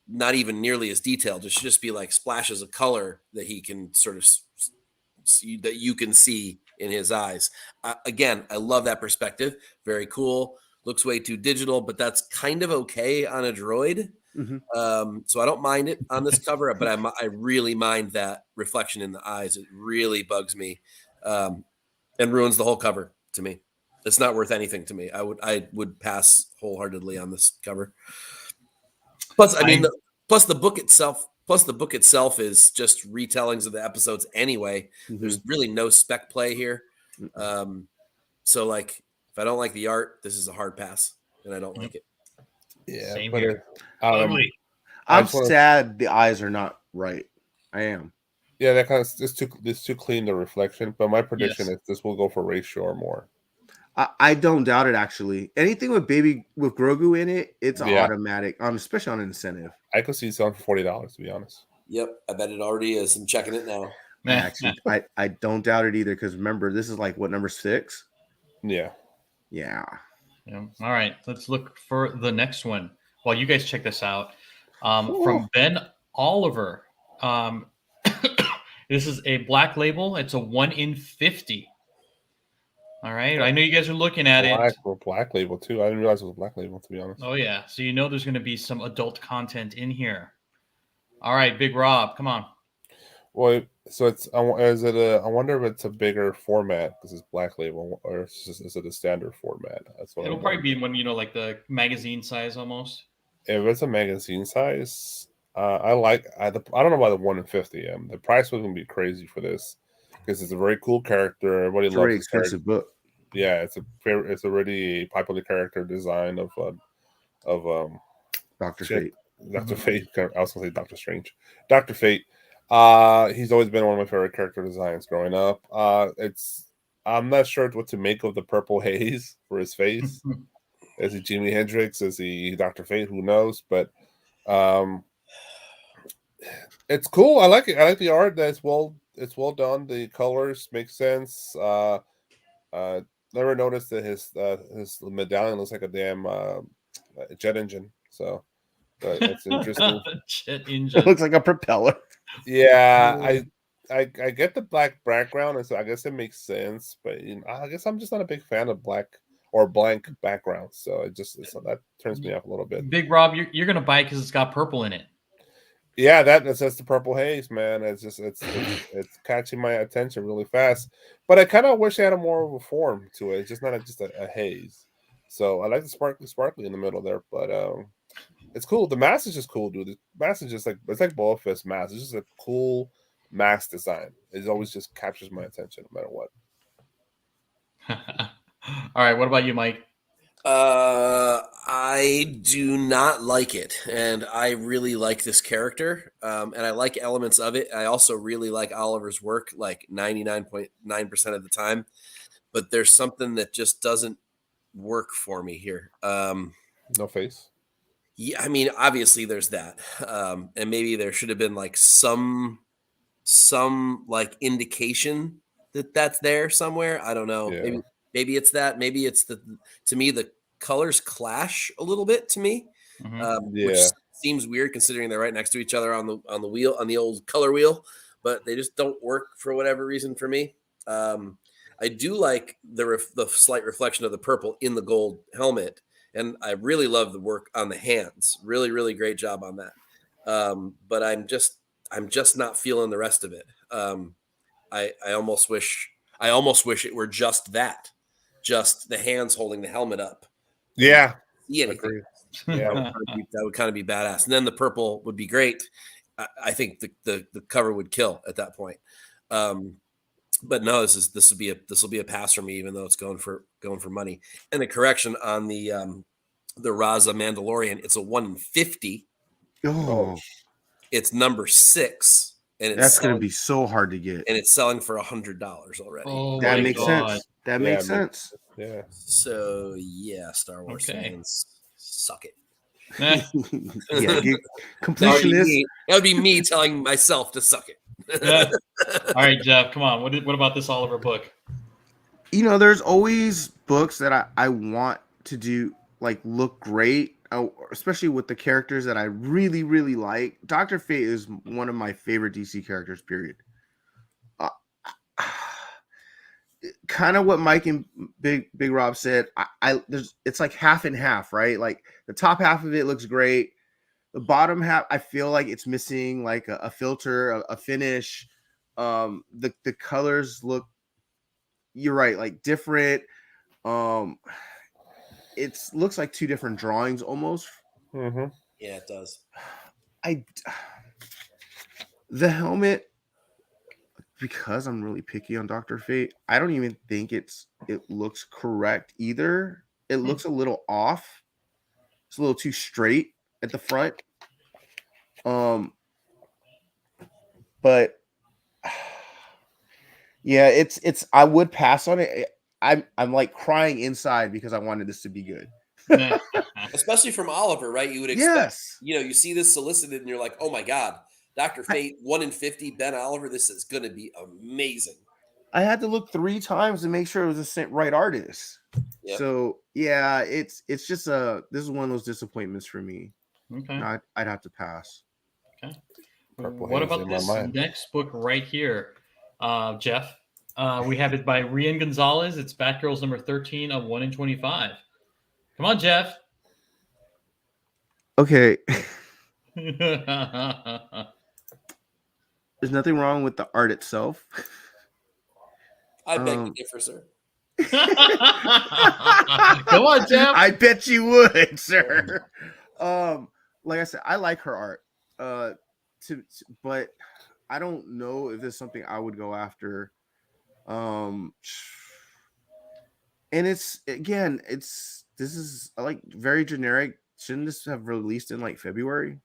not even nearly as detailed. It should just be like splashes of color that he can sort of see, that you can see in his eyes. Again, I love that perspective. Very cool. Looks way too digital, but that's kind of okay on a droid. So I don't mind it on this cover, but I really mind that reflection in the eyes. It really bugs me, and ruins the whole cover to me. It's not worth anything to me. I would pass wholeheartedly on this cover. Plus, plus the book itself. Plus, the book itself is just retellings of the episodes anyway. There's really no spec play here. So, like, if I don't like the art, this is a hard pass, and I don't like it. Yeah, Same but here. ugly. I'm sad the eyes are not right. I am. Yeah, that kind of it's too clean the reflection. But my prediction is this will go for ratio or more. I don't doubt it. Actually, anything with Grogu in it, it's automatic. Especially on incentive. I could see it selling for $40. To be honest. Yep, I bet it already is. I'm checking it now. I don't doubt it either because remember this is like what, number 6? Yeah. All right, let's look for the next one. While you guys check this out, from Ben Oliver. This is a black label. It's a 1 in 50. All right, I know you guys are looking at it. Black label too. I didn't realize it was a black label, to be honest. Oh yeah, so you know there's going to be some adult content in here. All right, Big Rob, come on. Well, so I wonder if it's a bigger format because it's black label, or is it a standard format? That's what It'll probably be one, like the magazine size almost. If it's a magazine size, I don't know about the 1 in 50. The price was gonna be crazy for this because it's a very cool character. Everybody loves. Very expensive book. Yeah, it's a really popular character design of Dr. Fate. Dr. Fate. I was gonna say Dr. Strange. Dr. Fate. He's always been one of my favorite character designs growing up. I'm not sure what to make of the purple haze for his face. Is he Jimi Hendrix? Is he Dr. Fate? Who knows? But it's cool. I like it. I like the art. It's well done. The colors make sense. Never noticed that his medallion looks like a damn jet engine. So that's interesting. Jet engine. It looks like a propeller. Yeah, I get the black background, and so I guess it makes sense. But I guess I'm just not a big fan of black or blank backgrounds, so that turns me off a little bit. Big Rob, you're gonna buy it because it's got purple in it. Yeah, that's the purple haze, man. It's catching my attention really fast. But I kind of wish I had more of a form to it. It's just not just a haze. So I like the sparkly in the middle there, but it's cool. The mask is just cool, dude. The mask is just it's like Boba Fett's mask. It's just a cool mask design. It always just captures my attention no matter what. All right, what about you, Mike? I do not like it, and I really like this character, and I like elements of it. I also really like Oliver's work, like 99.9% of the time, but there's something that just doesn't work for me here. No face. Yeah, I mean, obviously there's that, and maybe there should have been like some like indication that that's there somewhere. I don't know. Yeah. Maybe it's that. Maybe it's to me, the colors clash a little bit to me, which seems weird considering they're right next to each other on the wheel, on the old color wheel, but they just don't work for whatever reason for me. I do like the slight reflection of the purple in the gold helmet, and I really love the work on the hands. Really, really great job on that. But I'm just not feeling the rest of it. I almost wish it were just that. Just the hands holding the helmet up. Yeah. See anything. Yeah, that would kind of be badass. And then the purple would be great. I think the cover would kill at that point. But no, this will be a pass for me, even though it's going for money. And the correction on the Raza Mandalorian, it's a 1 in 50. Oh, it's number 6. And that's going to be so hard to get. And it's selling for $100 already. Oh, that makes sense. That makes sense. Yeah. So yeah, Star Wars fans, suck it. Eh. Yeah, completionist. That would be me telling myself to suck it. Yeah. All right, Jeff, come on. What about this Oliver book? There's always books that I want to do look great, especially with the characters that I really, really like. Dr. Fate is one of my favorite DC characters, period. Kind of what Mike and Big Rob said. It's like half and half, right? Like the top half of it looks great. The bottom half, I feel like it's missing like a filter, a finish. The colors look, you're right, like different. It looks like two different drawings almost. Mm-hmm. Yeah, it does. The helmet, because I'm really picky on Dr. Fate, I don't even think it looks correct either. It looks a little off. It's a little too straight at the front. But yeah, it's I would pass on it. I'm like crying inside because I wanted this to be good. Especially from Oliver, right? You would expect, Yes. you see this solicited and you're like, oh my God, Dr. Fate, 1 in 50, Ben Oliver, this is going to be amazing. I had to look 3 times to make sure it was the right artist. Yep. So yeah, it's just this is one of those disappointments for me. Okay. I'd have to pass. Okay. Purple What Haze about in my this mind. next book right here, Jeff? We have it by Rian Gonzalez. It's Batgirls number 13 of 1 in 25. Come on, Jeff. Okay. Go There's nothing wrong with the art itself. I beg to differ, sir. on, Jeff. I bet you would, sir. Like I said, I like her art. But I don't know if there's something I would go after. And this is like very generic. Shouldn't this have released in like February?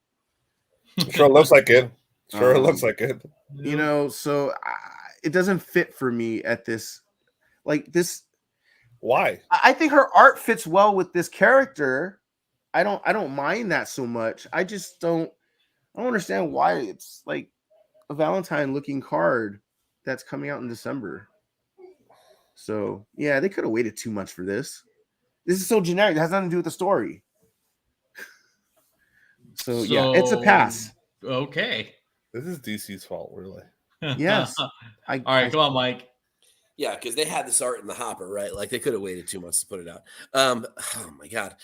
Sure looks like it. Sure looks like it. You know, so it doesn't fit for me at this. Like this, Why? I think her art fits well with this character. I don't mind that so much. I don't understand why it's like a Valentine looking card that's coming out in December. So yeah, they could have waited too much for this. This is so generic. It has nothing to do with the story. So yeah, it's a pass. Okay. This is DC's fault, really. Yes. All right, come on, Mike. Yeah, because they had this art in the hopper, right? Like they could have waited 2 months to put it out. Oh my God.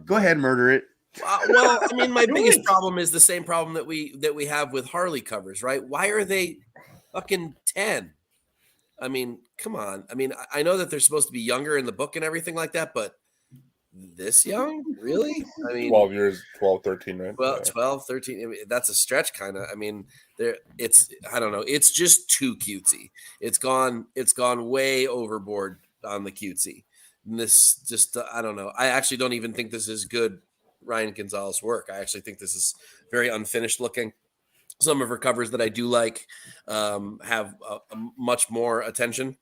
Go ahead, murder it. Well, I mean, my biggest problem is the same problem that we have with Harley covers, right? Why are they fucking 10? I mean, come on. I mean, I know that they're supposed to be younger in the book and everything like that, but this young? Really? I mean, 12 years, 12, 13, right? well, Yeah. 12, 13. I mean, that's a stretch, kind of. I mean, I don't know. It's just too cutesy. It's gone way overboard on the cutesy. And this just, I don't know. I actually don't even think this is good Rian Gonzalez work. I actually think this is very unfinished looking. Some of her covers that I do like have a much more attention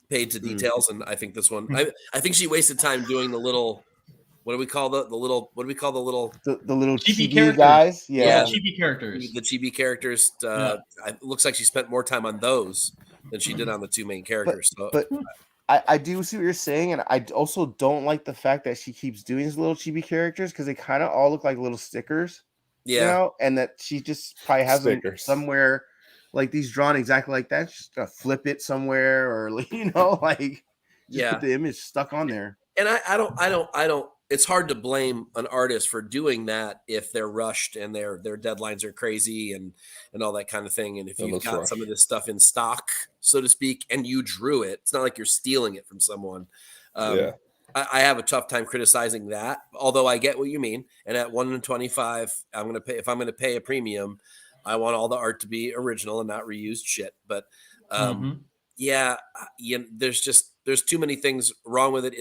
paid to details, and I think this one, I think she wasted time doing the little, what do we call the little chibi chibi characters. guys? Yeah. Chibi characters. the chibi characters. It looks like she spent more time on those than she did on the 2 main characters. But I do see what you're saying, and I also don't like the fact that she keeps doing these little chibi characters because they kind of all look like little stickers. yeah, You know, and that she just probably has them Stickers. somewhere, like these drawn exactly like that. She's gonna flip it somewhere, or like, like just put the image stuck on there. And I don't. It's hard to blame an artist for doing that if they're rushed and their deadlines are crazy and all that kind of thing. And if you've got some of this stuff in stock, so to speak, and you drew it, it's not like you're stealing it from someone. I have a tough time criticizing that, although I get what you mean. And at 1 in 25, if I'm gonna pay a premium, I want all the art to be original and not reused shit. But there's too many things wrong with it.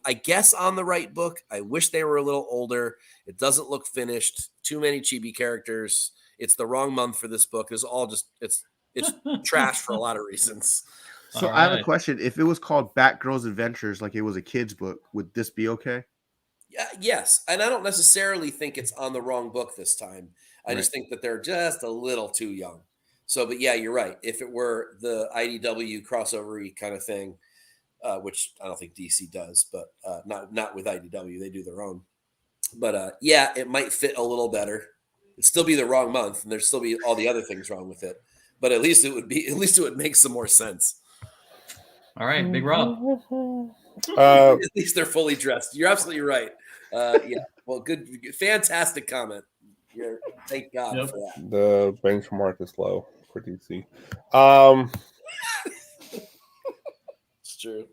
I guess on the right book. I wish they were a little older. It doesn't look finished. Too many chibi characters. It's the wrong month for this book. It's all just it's trash for a lot of reasons. So I have a question. If it was called Batgirl's Adventures, like it was a kid's book, would this be okay? Yeah, yes. And I don't necessarily think it's on the wrong book this time. I just think that they're just a little too young. So, but yeah, you're right. If it were the IDW crossover-y kind of thing, which I don't think DC does, but not with IDW. They do their own. But yeah, it might fit a little better. It'd still be the wrong month, and there'd still be all the other things wrong with it. But at least it would make some more sense. All right, Big Rob. Uh, At least they're fully dressed. You're absolutely right. Yeah. Well, good, fantastic comment. Thank God Yep. for that. the benchmark is low for DC. Um, It's true.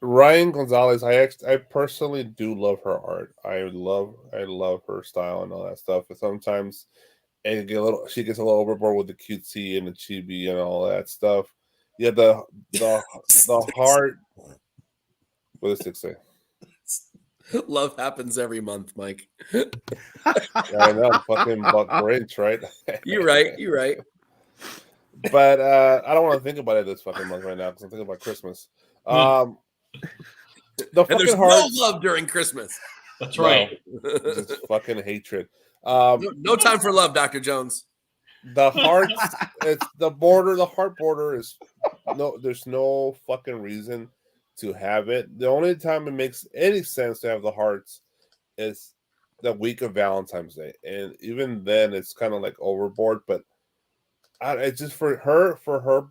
Ryan Gonzalez, I personally do love her art. I love her style and all that stuff. But sometimes she gets a little overboard with the cutesy and the chibi and all that stuff. Yeah, the heart. What does it say? Love happens every month, Mike. I know, fucking Buck Grinch, right? You're right. You're right. But I don't want to think about it this fucking month right now because I'm thinking about Christmas. The And fucking there's heart. no love during Christmas. That's right. Just fucking hatred. No time for love, Dr. Jones. The hearts, it's the border. The heart border is no. There's no fucking reason to have it. The only time it makes any sense to have the hearts is the week of Valentine's Day, and even then, it's kind of like overboard. But it's just for her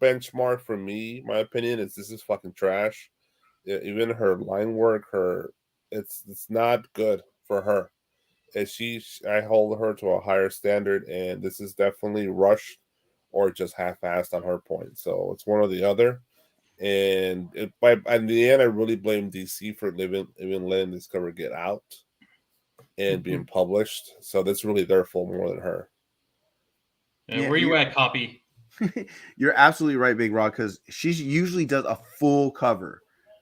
benchmark. For me, my opinion is this is fucking trash. Even her line work, it's not good for her. And I hold her to a higher standard, and this is definitely rushed or just half-assed on her point. So it's one or the other. And in the end, I really blame DC for even letting this cover get out and being published. So that's really their fault more than her. And where you at, Copy? You're absolutely right, Big Rod, because she usually does a full cover.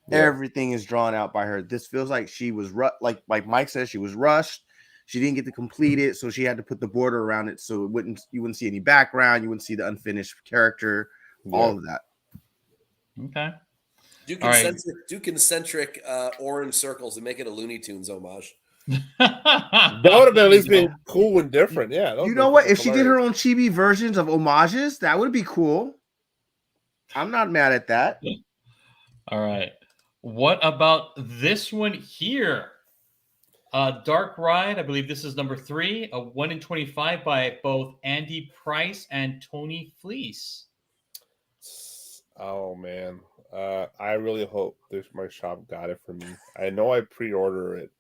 Yeah. Everything is drawn out by her. This feels like she was like Mike says, she was rushed. She didn't get to complete it, so she had to put the border around it so you wouldn't see any background, you wouldn't see the unfinished character, all of that. Okay. Do concentric orange circles and make it a Looney Tunes homage. That would have been at least been cool and different. Yeah. You know what? If she did her own chibi versions of homages, that would be cool. I'm not mad at that. All right. What about this one here? Dark Ride, I believe this is number 3, a 1 in 25 by both Andy Price and Tony Fleece. Oh man, I really hope my shop got it for me. I know I pre-order it.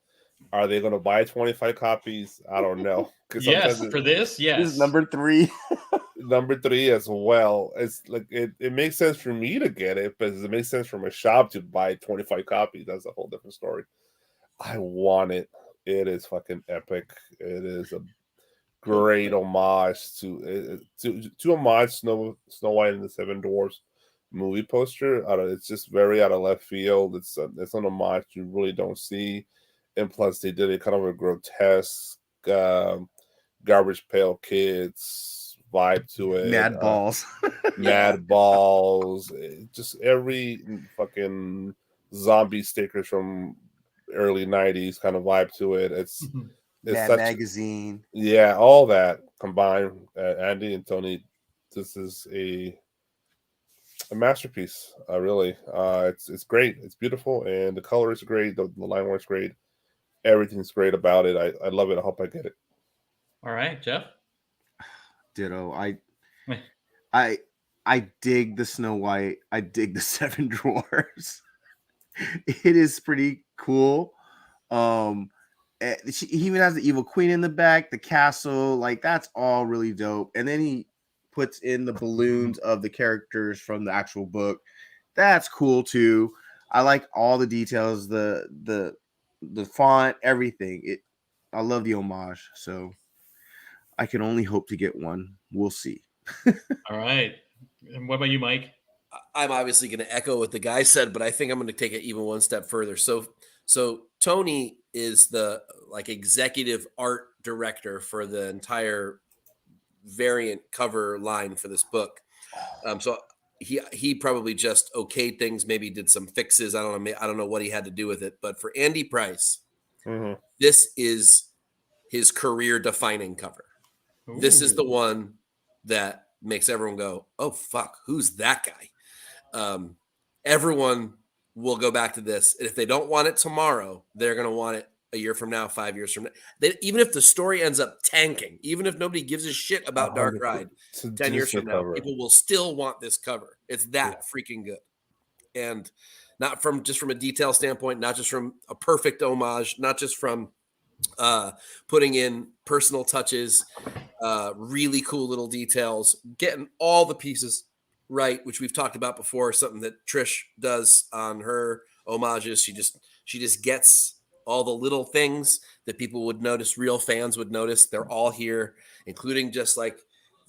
Are they going to buy 25 copies? I don't know. Yes, for this, yes. This is number 3. Number 3 as well. It's like it makes sense for me to get it, but it makes sense for my shop to buy 25 copies. That's a whole different story. I want it. It is fucking epic. It is a great homage to homage Snow White and the Seven Dwarfs movie poster. It's just very out of left field. It's an homage you really don't see, and plus they did it kind of a grotesque, Garbage Pail Kids vibe to it. Mad Balls. Mad Balls. Just every fucking zombie stickers from early 90s kind of vibe to it. It's Mad Magazine. Yeah, all that combined. Andy and Tony, this is a masterpiece. Really, it's great. It's beautiful, and the color is great. The line work's great. Everything's great about it. I love it. I hope I get it. All right, Jeff. Ditto. I dig the Snow White. I dig the Seven Dwarfs. It is pretty cool. He even has the Evil Queen in the back, the castle, like that's all really dope. And then he puts in the balloons of the characters from the actual book. That's cool too. I like all the details, the font, everything. I love the homage, so I can only hope to get one. We'll see. All right. And what about you, Mike? I'm obviously going to echo what the guy said, but I think I'm going to take it even one step further. So Tony is the executive art director for the entire variant cover line for this book. So he probably just okayed things, maybe did some fixes. I don't know what he had to do with it, but for Andy Price, this is his career defining cover. Ooh. This is the one that makes everyone go, "Oh fuck, who's that guy?" Everyone will go back to this. And if they don't want it tomorrow, they're going to want it a year from now, 5 years from now. Even if the story ends up tanking, even if nobody gives a shit about Dark Ride 10 years from now, people will still want this cover. It's that freaking good. And not from just from a detail standpoint, not just from a perfect homage, not just from putting in personal touches, really cool little details, getting all the pieces right, which we've talked about before. Something that Trish does on her homages. She just gets all the little things that people would notice, real fans would notice. They're all here, including just like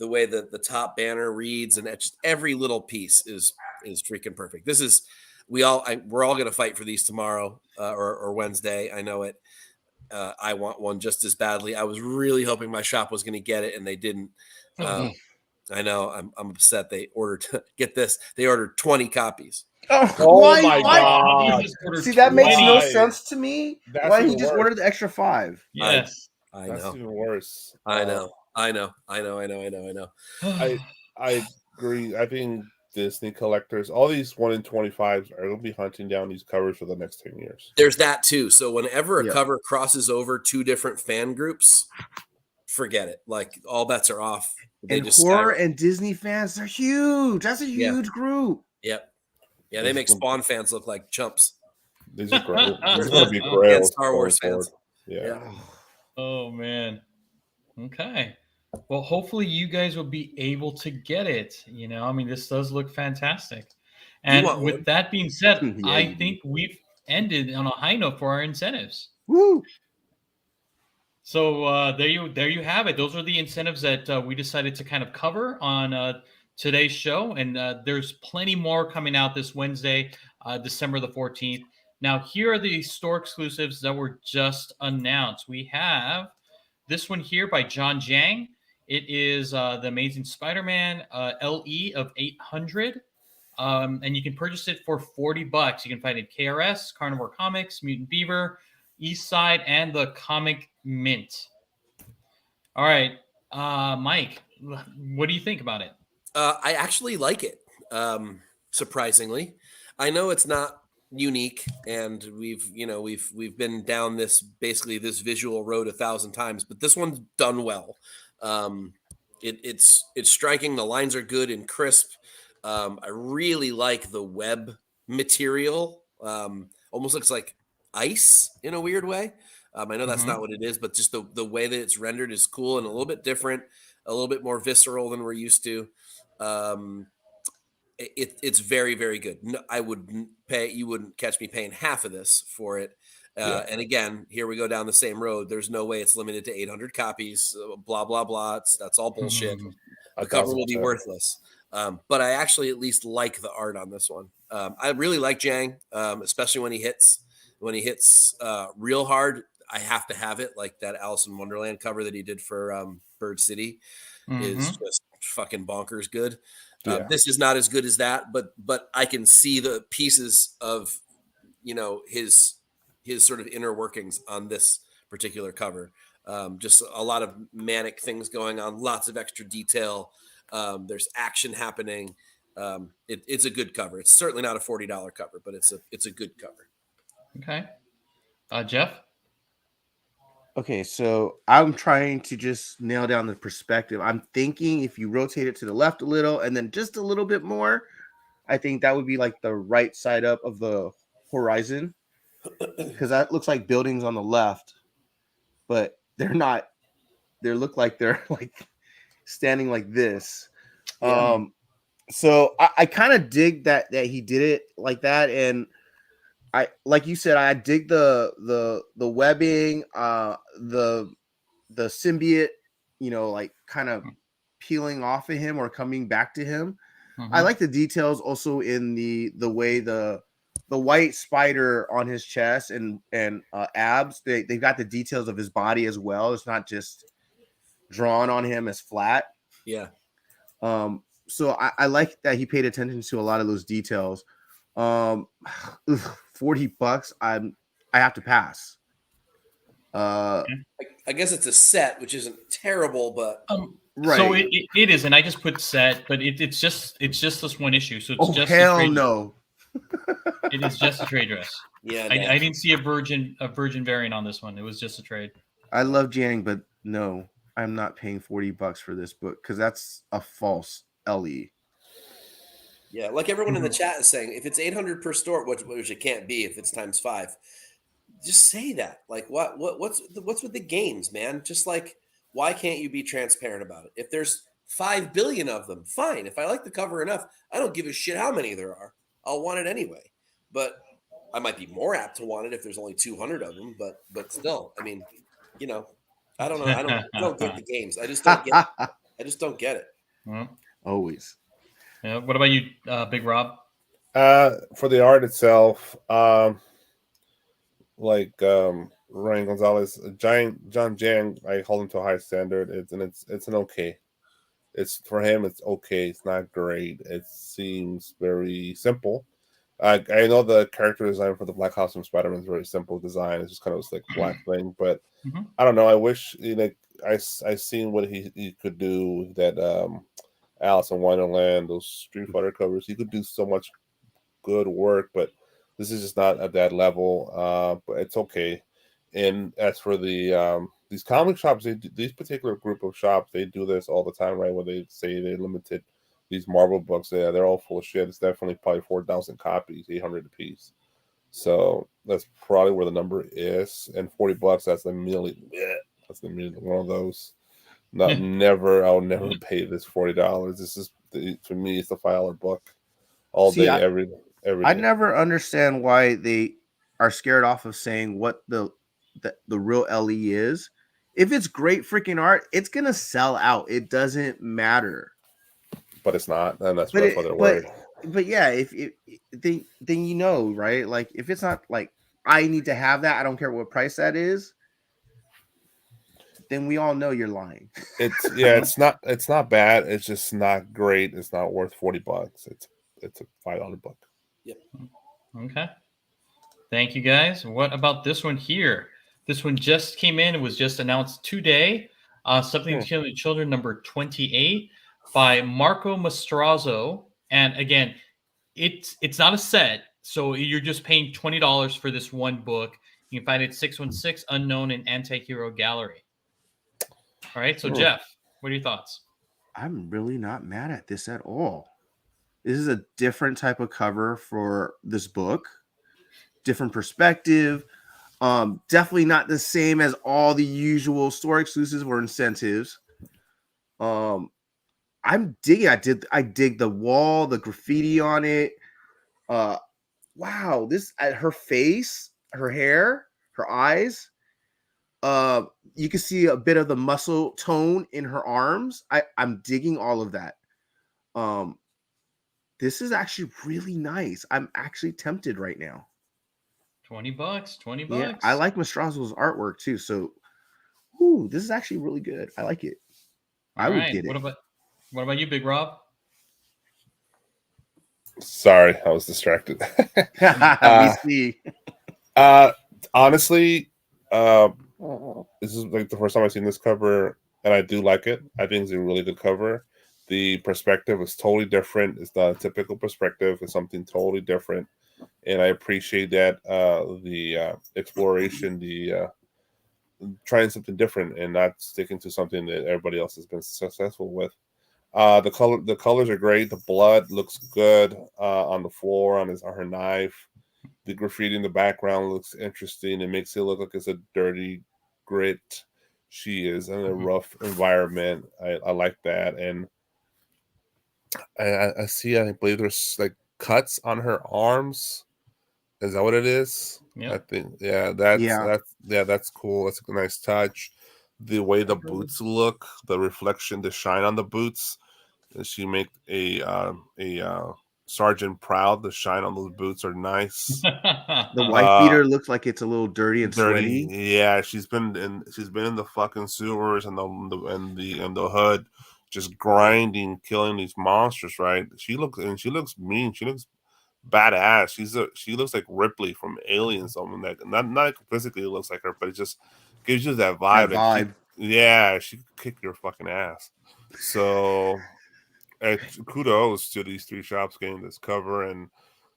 the way that the top banner reads, and just every little piece is freaking perfect. This is we're all going to fight for these tomorrow or Wednesday. I know it. I want one just as badly. I was really hoping my shop was going to get it, and they didn't. I know. I'm upset. They ordered. Get this. They ordered 20 copies. Oh my God. See, that makes no Why? sense to me. That's Why didn't he even just worse. order the extra 5? Yes. I That's know. even worse. I know. I agree. I think Disney collectors, all these 1 in 25s, are going to be hunting down these covers for the next 10 years. There's that too. So whenever a Yeah. cover crosses over 2 different fan groups, forget it. Like all bets are off. They And just horror skyrocket. and Disney fans, they're huge. That's a huge group. Yep. Yeah, they make Spawn fans look like chumps. These are great. These are going to be And grails. Star Wars going fans. forward. Yeah. Oh man. Okay. Well, hopefully you guys will be able to get it. You know, I mean, this does look fantastic. And want with one? that being said, Yeah, I you think we've ended on a high note for our incentives. Woo! So there you have it. Those are the incentives that we decided to kind of cover on today's show, and there's plenty more coming out this Wednesday, December the 14th. Now, here are the store exclusives that were just announced. We have this one here by John Jang. It is the Amazing Spider-Man LE of 800. And you can purchase it for $40. You can find it at KRS, Carnivore Comics, Mutant Beaver, East Side, and the Comic Mint. All right, Mike, what do you think about it? I actually like it. Surprisingly, I know it's not unique, and we've been down this visual road 1,000 times, but this one's done well. It's striking. The lines are good and crisp. I really like the web material. Almost looks like ice in a weird way. I know that's not what it is, but just the way that it's rendered is cool and a little bit different, a little bit more visceral than we're used to. It's very, very good. No, you wouldn't catch me paying half of this for it. And again, here we go down the same road. There's no way it's limited to 800 copies, blah, blah, blah. That's all bullshit. The cover will be worthless. But I actually at least like the art on this one. I really like Jang, especially when he hits real hard. I have to have it. Like that Alice in Wonderland cover that he did for Bird City is just fucking bonkers good. This is not as good as that, but I can see the pieces of his sort of inner workings on this particular cover. Just a lot of manic things going on, lots of extra detail. There's action happening. It's a good cover. It's certainly not a $40 cover, but it's a good cover. Okay. Jeff? Okay, so I'm trying to just nail down the perspective. I'm thinking if you rotate it to the left a little and then just a little bit more, I think that would be like the right side up of the horizon, because that looks like buildings on the left, but they're not. They look like they're like standing like this. So I kind of dig that he did it like that, and I, like you said, I dig the webbing, the symbiote, like kind of peeling off of him or coming back to him. I like the details also in the way the white spider on his chest and abs. They've got the details of his body as well. It's not just drawn on him as flat. Yeah. So I like that he paid attention to a lot of those details. $40, I have to pass. I guess it's a set, which isn't terrible, but right. So it is, and I just put set, but it's just this one issue. So it's just hell a trade no. It is just a trade dress. Yeah, I didn't see a virgin variant on this one. It was just a trade. I love Jang, but no, I'm not paying $40 for this book because that's a false LE. Yeah, like everyone in the chat is saying, if it's 800 per store, which it can't be if it's times 5, just say that. Like, what's with the games, man? Just like, why can't you be transparent about it? If there's 5 billion of them, fine. If I like the cover enough, I don't give a shit how many there are. I'll want it anyway. But I might be more apt to want it if there's only 200 of them. But still, I mean, you know, I don't know. I don't get the games. I just don't get. I just don't get it. Well, Always. yeah. What about you, Big Rob? For the art itself, like Ryan Gonzalez, John Jang, I hold him to a high standard. It's an okay. It's for him. It's okay. It's not great. It seems very simple. I know the character design for the Black House from Spider-Man is very simple design. It's just kind of this like black thing, but Mhm. I don't know. I wish I seen what he could do that Alice in Wonderland, those Street Fighter covers. He could do so much good work, but this is just not at that level. But it's okay. And as for the these comic shops, these particular group of shops, they do this all the time, right? Where they say they limited these Marvel books. Yeah, they're all full of shit. It's definitely probably 4,000 copies, 800 apiece. So that's probably where the number is. And $40, that's immediately one of those. I'll never pay this $40. This is for me, it's a $5 book all See, day, every I day. never understand why they are scared off of saying what the real LE is. If it's great freaking art, it's gonna sell out. It doesn't matter. But it's not, and that's But why they're it, worried. but yeah, if then you know, right? Like if it's not like I need to have that, I don't care what price that is. Then we all know you're lying. It's not bad. It's just not great. It's not worth $40. It's a $5 book. Yep. Okay. Thank you, guys. What about this one here? This one just came in. It was just announced today. Something to Kill the Children, number 28, by Marco Mastrazzo. And again, it's not a set, so you're just paying $20 for this one book. You can find it 616 Unknown and Anti-Hero Gallery. All right, so Jeff, what are your thoughts? I'm really not mad at this at all. This is a different type of cover for this book, different perspective. Definitely not the same as all the usual store exclusives or incentives. I'm digging. I dig the wall, the graffiti on it. Wow, this her face, her hair, her eyes. You can see a bit of the muscle tone in her arms. I'm digging all of that. This is actually really nice. I'm actually tempted right now. $20, 20 bucks. Yeah, I like Mastrazzo's artwork too. So, this is actually really good. I like it. I would get it. What about you, Big Rob? Sorry, I was distracted. We see. Honestly, this is like the first time I've seen this cover, and I do like it. I think it's a really good cover. The perspective is totally different. It's not a typical perspective. It's something totally different, and I appreciate that. The exploration, the trying something different, and not sticking to something that everybody else has been successful with. The colors are great. The blood looks good on the floor on her knife. The graffiti in the background looks interesting. It makes it look like it's a dirty grit. She is in a rough environment. I like that, and I see. I believe there's like cuts on her arms. Is that what it is? Yeah. I think. Yeah, that's cool. That's a nice touch. The way the boots look, the reflection, the shine on the boots. She make a sergeant proud. The shine on those boots are nice. The white beater looks like it's a little dirty and sweaty. Yeah, she's been in the fucking sewers and the hood, just grinding, killing these monsters. Right? She looks mean. She looks badass. She looks like Ripley from Aliens. Something that not physically looks like her, but it just gives you that vibe. She could kick your fucking ass. So. Kudos to these 3 shops getting this cover, and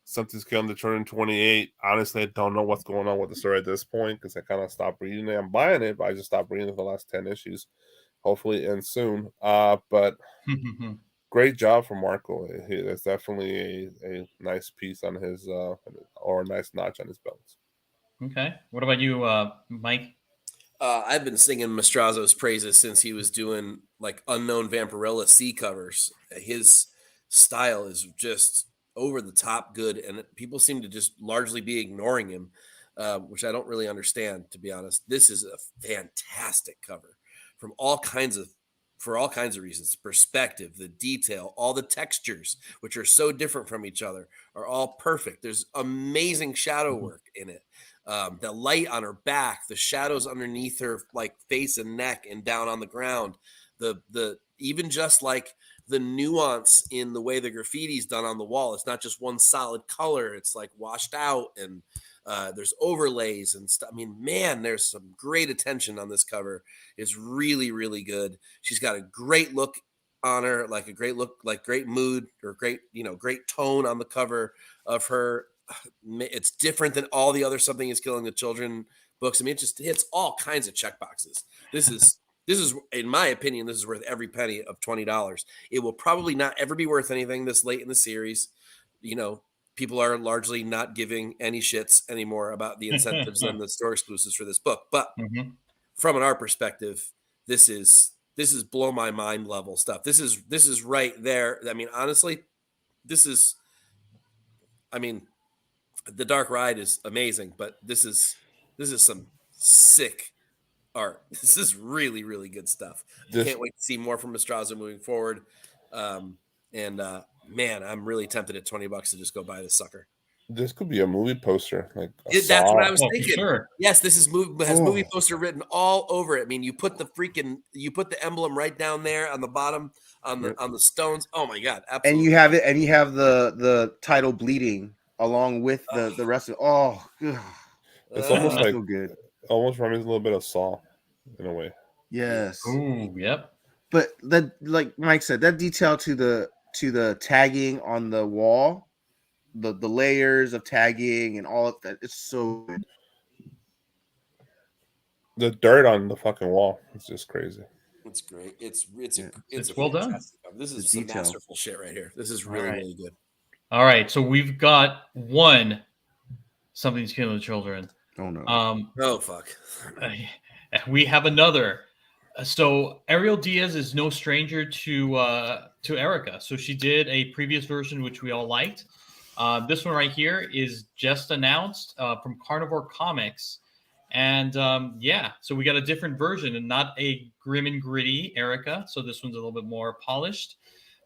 Something's Killing the Children 28. Honestly, I don't know what's going on with the story at this point because I kind of stopped reading it. I'm buying it, but I just stopped reading it for the last 10 issues. Hopefully it ends soon. But great job from Marco. That's definitely a nice piece on his or a nice notch on his belt. Okay. What about you, Mike? I've been singing Mastrozo's praises since he was doing like Unknown Vampirella C covers. His style is just over the top good, and people seem to just largely be ignoring him, which I don't really understand, to be honest. This is a fantastic cover from all kinds of for all kinds of reasons. Perspective, the detail, all the textures, which are so different from each other, are all perfect. There's amazing shadow work in it. The light on her back, the shadows underneath her like face and neck and down on the ground, the even just like the nuance in the way the graffiti's done on the wall. It's not just one solid color. It's like washed out, and there's overlays and stuff. I mean, man, there's some great attention on this cover. It's really, really good. She's got a great look on her, like a great look, like great mood or great, great tone on the cover of her. It's different than all the other Something Is Killing the Children books. I mean, it just hits all kinds of check boxes. This is, in my opinion, this is worth every penny of $20. It will probably not ever be worth anything this late in the series. People are largely not giving any shits anymore about the incentives and the store exclusives for this book. But from an art perspective, this is blow my mind level stuff. This is right there. I mean, honestly, The Dark Ride is amazing, but this is some sick art. This is really, really good stuff. I can't wait to see more from Mastroza moving forward. Man, I'm really tempted at $20 to just go buy this sucker. This could be a movie poster. That's what I was thinking. Sure. Yes, this has movie poster written all over it. I mean, you put the emblem right down there on the bottom on the stones. Oh my god, absolutely. And you have the title bleeding along with the rest of it. Oh, it's almost like so good. Almost reminds a little bit of Saw in a way. Yes. Ooh, yep. But that, like Mike said, that detail to the tagging on the wall, the layers of tagging and all of that, it's so good. The dirt on the fucking wall is just crazy. It's great. It's well done. This is some masterful shit right here. This is really, really good. All right, so we've got one Something's Killing the Children. Oh no. Oh fuck. We have another. So Ariel Diaz is no stranger to Erica. So she did a previous version which we all liked. This one right here is just announced from Carnivore Comics, and so we got a different version and not a grim and gritty Erica. So this one's a little bit more polished.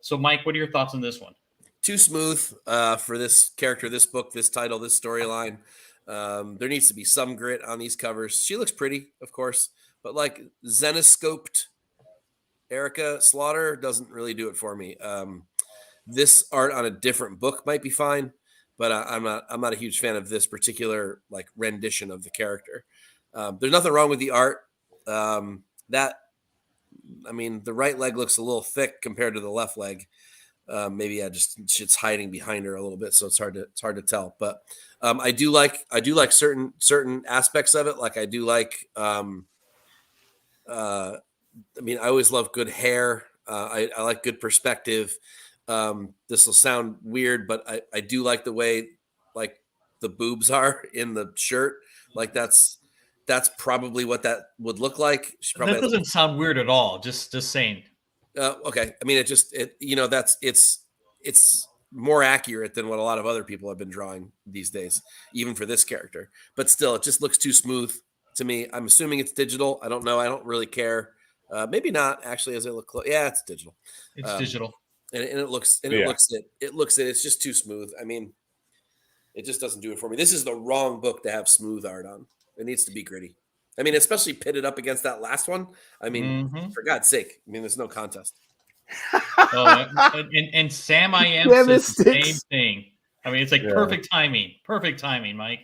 So Mike, what are your thoughts on this one? Too smooth for this character, this book, this title, this storyline. There needs to be some grit on these covers. She looks pretty, of course, but like Zenescoped Erica Slaughter doesn't really do it for me. This art on a different book might be fine, but I'm not a huge fan of this particular like rendition of the character. There's nothing wrong with the art. The right leg looks a little thick compared to the left leg. Maybe just shit's hiding behind her a little bit, so it's hard to tell. But I do like certain aspects of it. Like I do like. I always love good hair. I like good perspective. This will sound weird, but I do like the way like the boobs are in the shirt. Like that's probably what that would look like. That doesn't sound weird at all. Just saying. Okay. I mean, it's more accurate than what a lot of other people have been drawing these days, even for this character. But still, it just looks too smooth to me. I'm assuming it's digital. I don't know. I don't really care. Maybe not actually. As I look close, yeah, it's digital. It's digital, and it looks it's just too smooth. I mean, it just doesn't do it for me. This is the wrong book to have smooth art on. It needs to be gritty. I mean, especially pitted up against that last one. I mean, for God's sake. I mean, there's no contest. And Sam I Am says the same thing. I mean, it's like perfect timing. Perfect timing, Mike.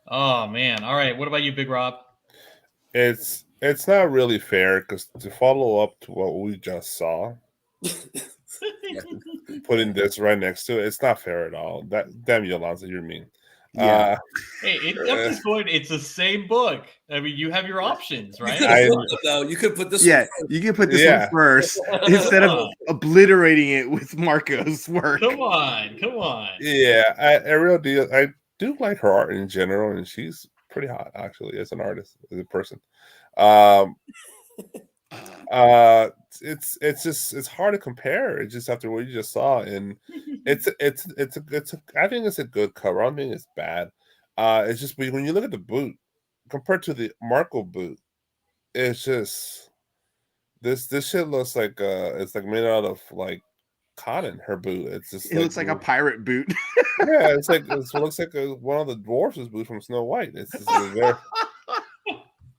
Oh, man. All right. What about you, Big Rob? It's not really fair because to follow up to what we just saw, putting this right next to it, it's not fair at all. That damn Yolanda, you're mean. Yeah. Hey, I'm just going. It's the same book. I mean, you have your options, You right? could have flipped it, though. You could put this Yeah, one. you can put this Yeah. one first instead of obliterating it with Marco's work. Come on, come on. Yeah, I real deal. I do like her art in general, and she's pretty hot actually as an artist, as a person. Um, it's hard to compare. It's just after what you just saw, and I think it's a good cover. I don't think it's bad. It's just when you look at the boot compared to the Marco boot, it's just this shit looks like it's like made out of like cotton. Her boot, it's just It looks like a pirate boot. yeah, it's like it looks like one of the dwarfs' boot from Snow White. It's just very.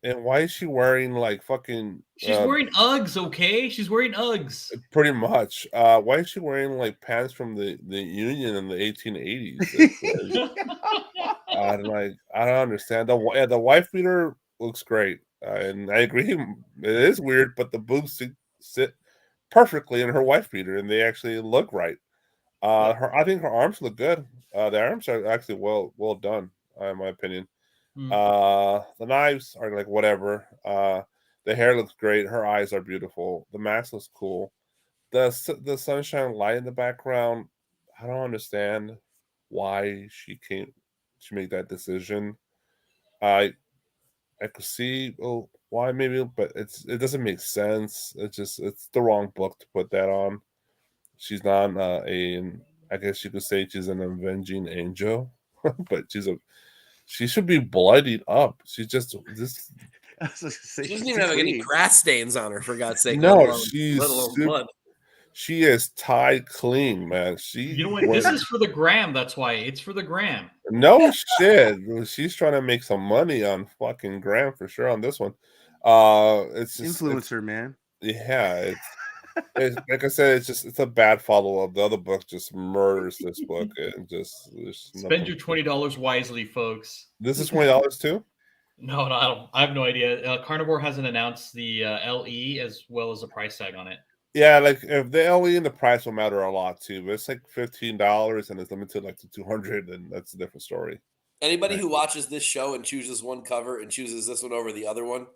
And why is she wearing like fucking? She's wearing Uggs, okay? She's wearing Uggs. Pretty much. Why is she wearing like pants from the Union in the 1880s? I don't understand. The wife beater looks great, and I agree. It is weird, but the boobs sit perfectly in her wife beater, and they actually look right. I think her arms look good. The arms are actually well done, in my opinion. The knives are like whatever. The hair looks great. Her eyes are beautiful. The mask looks cool. The sunshine light in the background. I don't understand why she make that decision. I could see why maybe, but it doesn't make sense. It's the wrong book to put that on. She's not I guess you could say she's an avenging angel, but she should be bloodied up. She's just this. She doesn't even have any grass stains on her, for God's sake. No, let alone blood. She is tied clean, man. You know what? This is for the gram. That's why it's for the gram. No shit. She's trying to make some money on fucking gram for sure on this one. It's just influencer, man. Yeah, it's like I said, it's a bad follow up. The other book just murders this book and just spend your $20 wisely, folks. This is $20 too. No, I don't. I have no idea. Carnivore hasn't announced the LE as well as the price tag on it. Yeah, like if the LE and the price will matter a lot too, but it's like $15 and it's limited like to 200, and that's a different story. Anybody who watches this show and chooses one cover and chooses this one over the other one,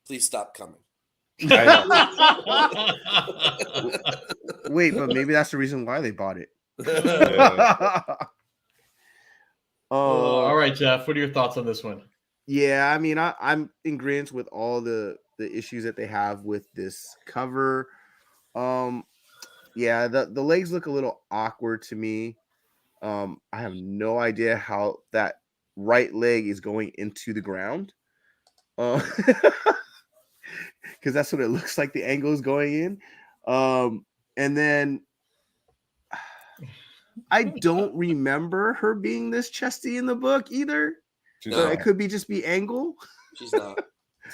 please stop coming. Wait, but maybe that's the reason why they bought it. All right, Jeff. What are your thoughts on this one? Yeah, I mean, I'm in agreement with all the issues that they have with this cover. Yeah, the legs look a little awkward to me. I have no idea how that right leg is going into the ground. Because that's what it looks like the angle is going in. And then I don't remember her being this chesty in the book either. So it could just be angle. She's not.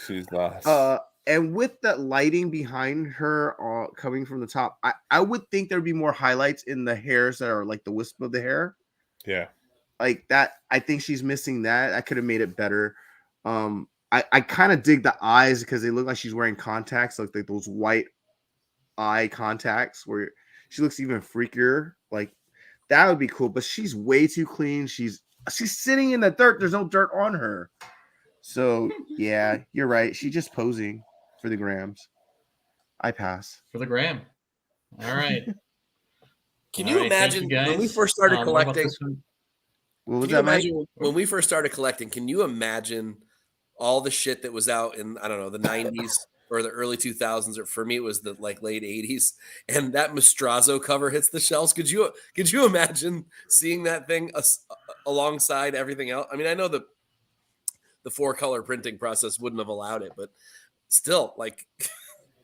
She's not. And with that lighting behind her coming from the top, I would think there'd be more highlights in the hairs that are like the wisp of the hair. Yeah. Like that. I think she's missing that. I could have made it better. I kind of dig the eyes because they look like she's wearing contacts, like those white eye contacts where she looks even freakier. Like that would be cool, but she's way too clean. She's sitting in the dirt. There's no dirt on her. So yeah, you're right. She's just posing for the grams. I pass. For the gram. All right. Can you imagine when we first started collecting? What was that, Mike? When we first started collecting, can you imagine all the shit that was out in, I don't know, the 90s or the early 2000s, or for me it was the like late 80s, and that Mastrazo cover hits the shelves? Could you imagine seeing that thing alongside everything else? I mean, I know the 4-color printing process wouldn't have allowed it, but still, like,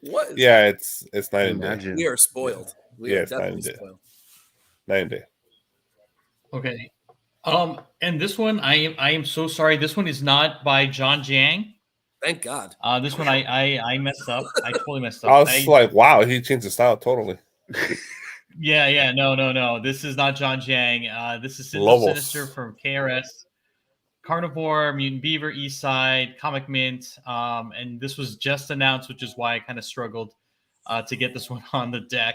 what? Yeah, it's night and day. We are spoiled. We are definitely spoiled. Night and day. Okay. And this one, I am so sorry. This one is not by John Jiang. Thank God. This one I messed up. I totally messed up. I was like, wow, he changed the style totally. Yeah. No. This is not John Jiang. This is Sinister from KRS, Carnivore, Mutant Beaver, East Side, Comic Mint. And this was just announced, which is why I kind of struggled to get this one on the deck.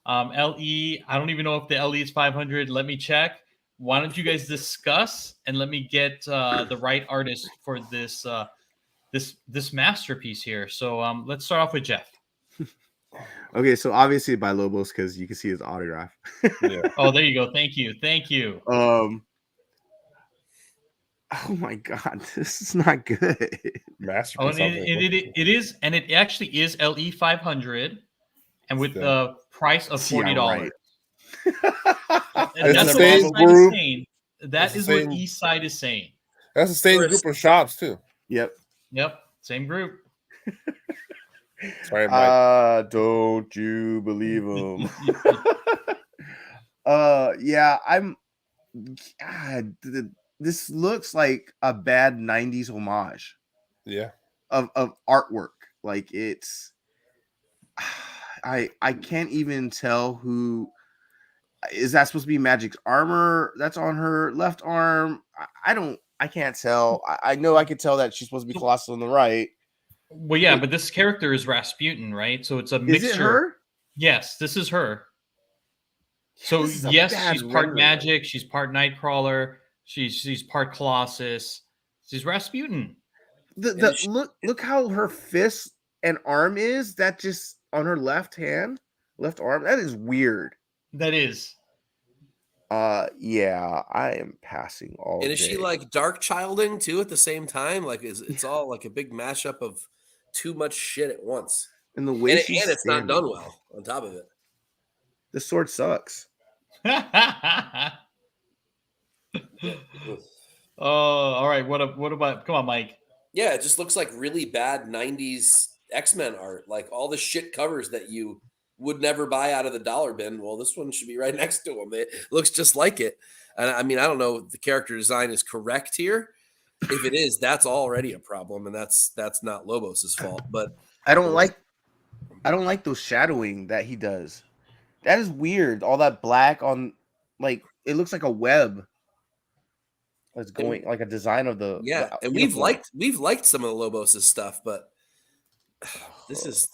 LE, I don't even know if the LE is 500. Let me check. why don't you guys discuss and let me get the right artist for this masterpiece here. So let's start off with Jeff. Okay, so obviously by Lobos because you can see his autograph. Yeah. Oh, there you go. Thank you. Oh my god, this is not good. Oh, Masterpiece. and it is, and it actually is LE 500, and with Still. the price of See, I'm $40. right. And It's that's the what same East Side group. is saying. That It's the is what same- East Side is saying. That's the same Tourist. group of shops too. Yep. Yep, same group. Sorry, Mike. Don't you believe him? Yeah, I'm. God, this looks like a bad '90s homage Yeah. of artwork. Like it's, I can't even tell who is that supposed to be. Magic's armor that's on her left arm. I can't tell. I know I could tell that she's supposed to be Colossal on the right. Well, yeah, but this character is Rasputin, right? So it's a Is mixture. it her? Yes, this is her. So This is a yes, bad she's part rendering. magic, she's part Nightcrawler, she's part Colossus. She's Rasputin. Look how her fist and arm is. That just on her left arm. That is weird. That is. Yeah, I am passing all And is day. she like dark childing too at the same time? Like, it's all like a big mashup of too much shit at once, and the way and she's it's not standing. done well. On top of it, The sword sucks. Oh, all right. What about? Come on, Mike. yeah, it just looks like really bad '90s X-Men art. Like all the shit covers that you would never buy out of the dollar bin. Well, this one should be right next to them. It looks just like it. And I mean, I don't know if the character design is correct here. If it is, that's already a problem, and that's not Lobos's fault. But I don't like those shadowing that he does. That is weird. All that black on, like, it looks like a web. It's going like a design of the yeah, the and we've uniform. liked some of the Lobos's stuff, but this isn't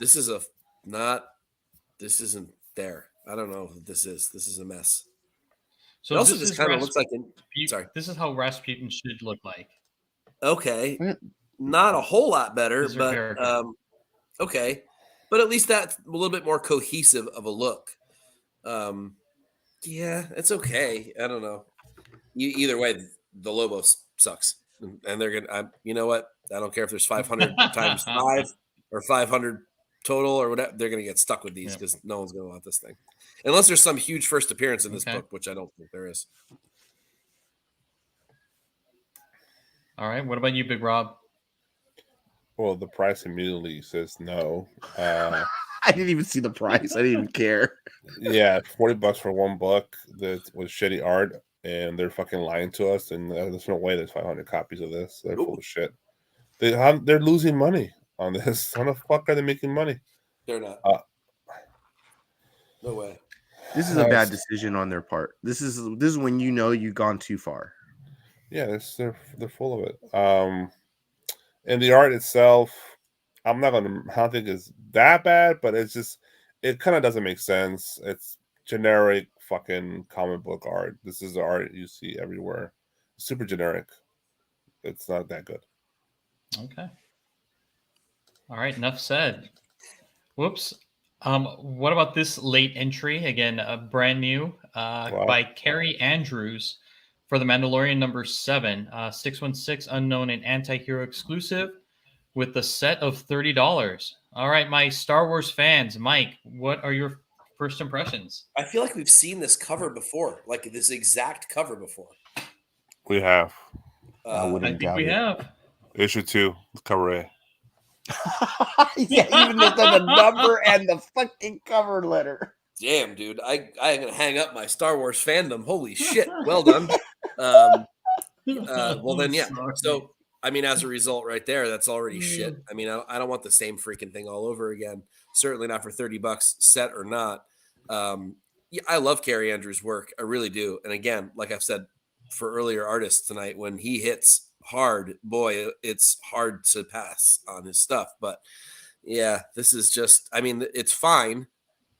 there. I don't know what this is. This is a mess. So It also this just is kind of looks like sorry. This is how Rasputin should look like. Okay, Yeah. not a whole lot better, These are but characters. okay, but at least that's a little bit more cohesive of a look. Yeah, it's okay. I don't know. Either way, the Lobos sucks, and they're gonna. You know what? I don't care if there's 500 times 5 or 500 total or whatever. They're gonna get stuck with these because no one's gonna want this thing, unless there's some huge first appearance in this book, which I don't think there is. All right. What about you, Big Rob? Well, the price immediately says no. I didn't even see the price. I didn't even care. Yeah, $40 for one book that was shitty art, and they're fucking lying to us. And there's no way there's 500 copies of this. They're full of shit. They're losing money on this. How the fuck are they making money? They're not. No way. This is a bad decision on their part. This is when you know you've gone too far. Yeah, they're full of it. And the art itself, I don't think it's that bad, but it kind of doesn't make sense. It's generic fucking comic book art. This is the art you see everywhere. Super generic. It's not that good. Okay. All right. Enough said. Whoops. What about this late entry? Again, brand new by Carrie Andrews for The Mandalorian #7, 616 unknown and anti-hero exclusive with the set of $30. All right, my Star Wars fans, Mike, what are your first impressions? I feel like we've seen this cover before, like this exact cover before. We have. I I wouldn't think doubt we it. have. Issue 2, cover A. Yeah, even the number and the fucking cover letter. Damn, dude, I'm gonna hang up my Star Wars fandom. Holy shit! Well done. Well then, yeah. So I mean, as a result, right there, that's already shit. I mean, I don't want the same freaking thing all over again. Certainly not for $30, set or not. Yeah, I love Carrie Andrews' work. I really do. And again, like I've said for earlier artists tonight, when he hits hard, boy, it's hard to pass on his stuff. But yeah, this is just, I mean, it's fine.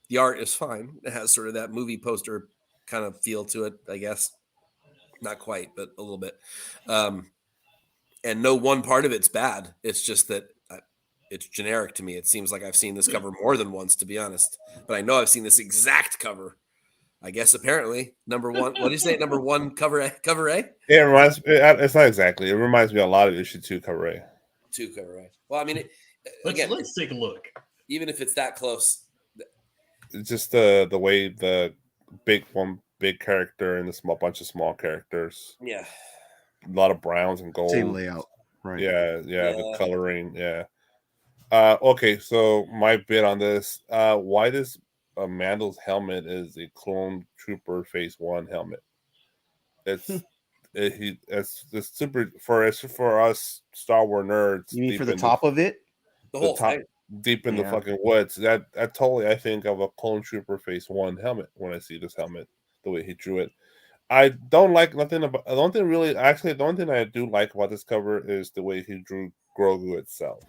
The art is fine. It has sort of that movie poster kind of feel to it, I guess. not quite, but a little bit. And no one part of it's bad. It's just that it's generic to me. It seems like I've seen this cover more than once, to be honest. But I know I've seen this exact cover. I guess apparently number one. What do you say? Number one cover A. Cover A. It reminds. It's not exactly. It reminds me a lot of issue 2 cover A. 2 cover A. Well, I mean, Let's take a look. even if it's that close, It's just the way the big character and the small bunch of small characters. yeah. A lot of browns and golds. Same layout, right? Yeah, Yeah. the coloring. Yeah. Okay, so my bit on this. Why does Mando's helmet is a clone trooper phase 1 helmet? It's super for us Star Wars nerds. You mean deep for the in top of it? The whole top, thing. deep in the Yeah. fucking woods. That totally I think of a clone trooper phase 1 helmet when I see this helmet, the way he drew it. I don't like nothing about the only thing really actually the only thing I do like about this cover is the way he drew Grogu itself.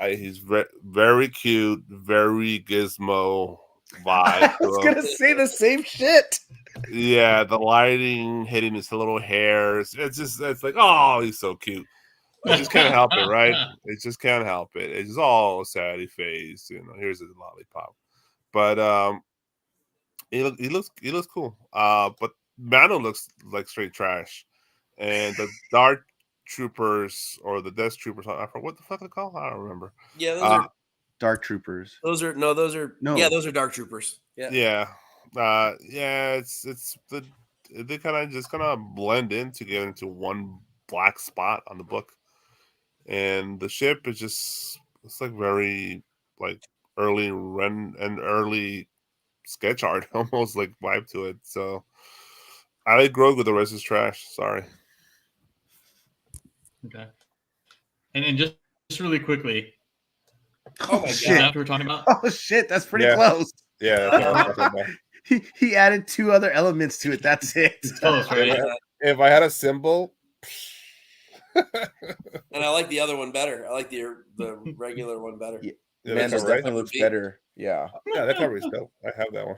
He's very cute, very Gizmo vibe. I was gonna say the same shit. Yeah, the lighting hitting his little hairs. It's like, oh, he's so cute. I just can't help it, right? It just can't help it. It's just all saddy face, here's his lollipop. But he looks cool. But Mano looks like straight trash. And the Dark Troopers or the Death Troopers, I forget what the fuck they call? I don't remember. Yeah, those are Dark Troopers. those are Dark Troopers. Yeah. Yeah. They kind of blend in to get into one black spot on the book, and the ship is it's like very like early sketch art, almost like vibe to it. So I like Grogu. The rest is trash. Sorry. Okay. And just really quickly, Oh my is shit. that what we're talking about? Oh shit, that's pretty Yeah. close. Yeah. That's what I'm talking about. He added 2 other elements to it. That's it. It's close, right? If I had a symbol, And I like the other one better. I like the regular one better. Yeah. yeah, Man, that's this all right. definitely looks better. Yeah. Yeah, that cover is dope. I have that one.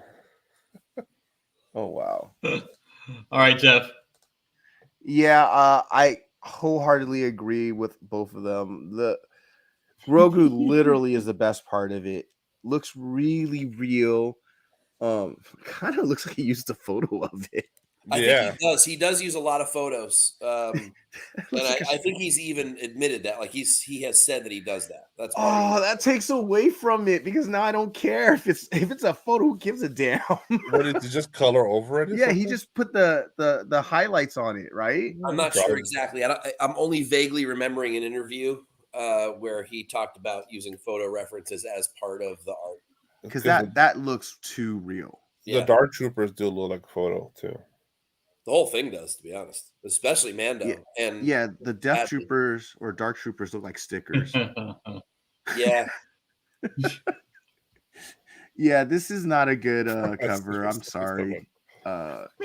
Oh wow. All right, Jeff. Yeah, I wholeheartedly agree with both of them. The Grogu literally is the best part of it. Looks really real. Kind of looks like he used a photo of it. I Yeah. think he does. He does use a lot of photos. And Looks like I think he's even admitted that. Like he has said that he does that. That's oh, that takes away from it because now I don't care if it's a photo. Who gives a damn? What did you just color over it? or Yeah, he something? just put the highlights on it, right? I'm not sure Probably. exactly. I'm only vaguely remembering an interview where he talked about using photo references as part of the art. Because that looks too real. the Dark Troopers do look like a photo too. The whole thing does, to be honest, especially Mando. Yeah. And Yeah, the Death Happy. Troopers or Dark Troopers look like stickers. yeah, Yeah, this is not a good That's cover. I'm stupid. sorry,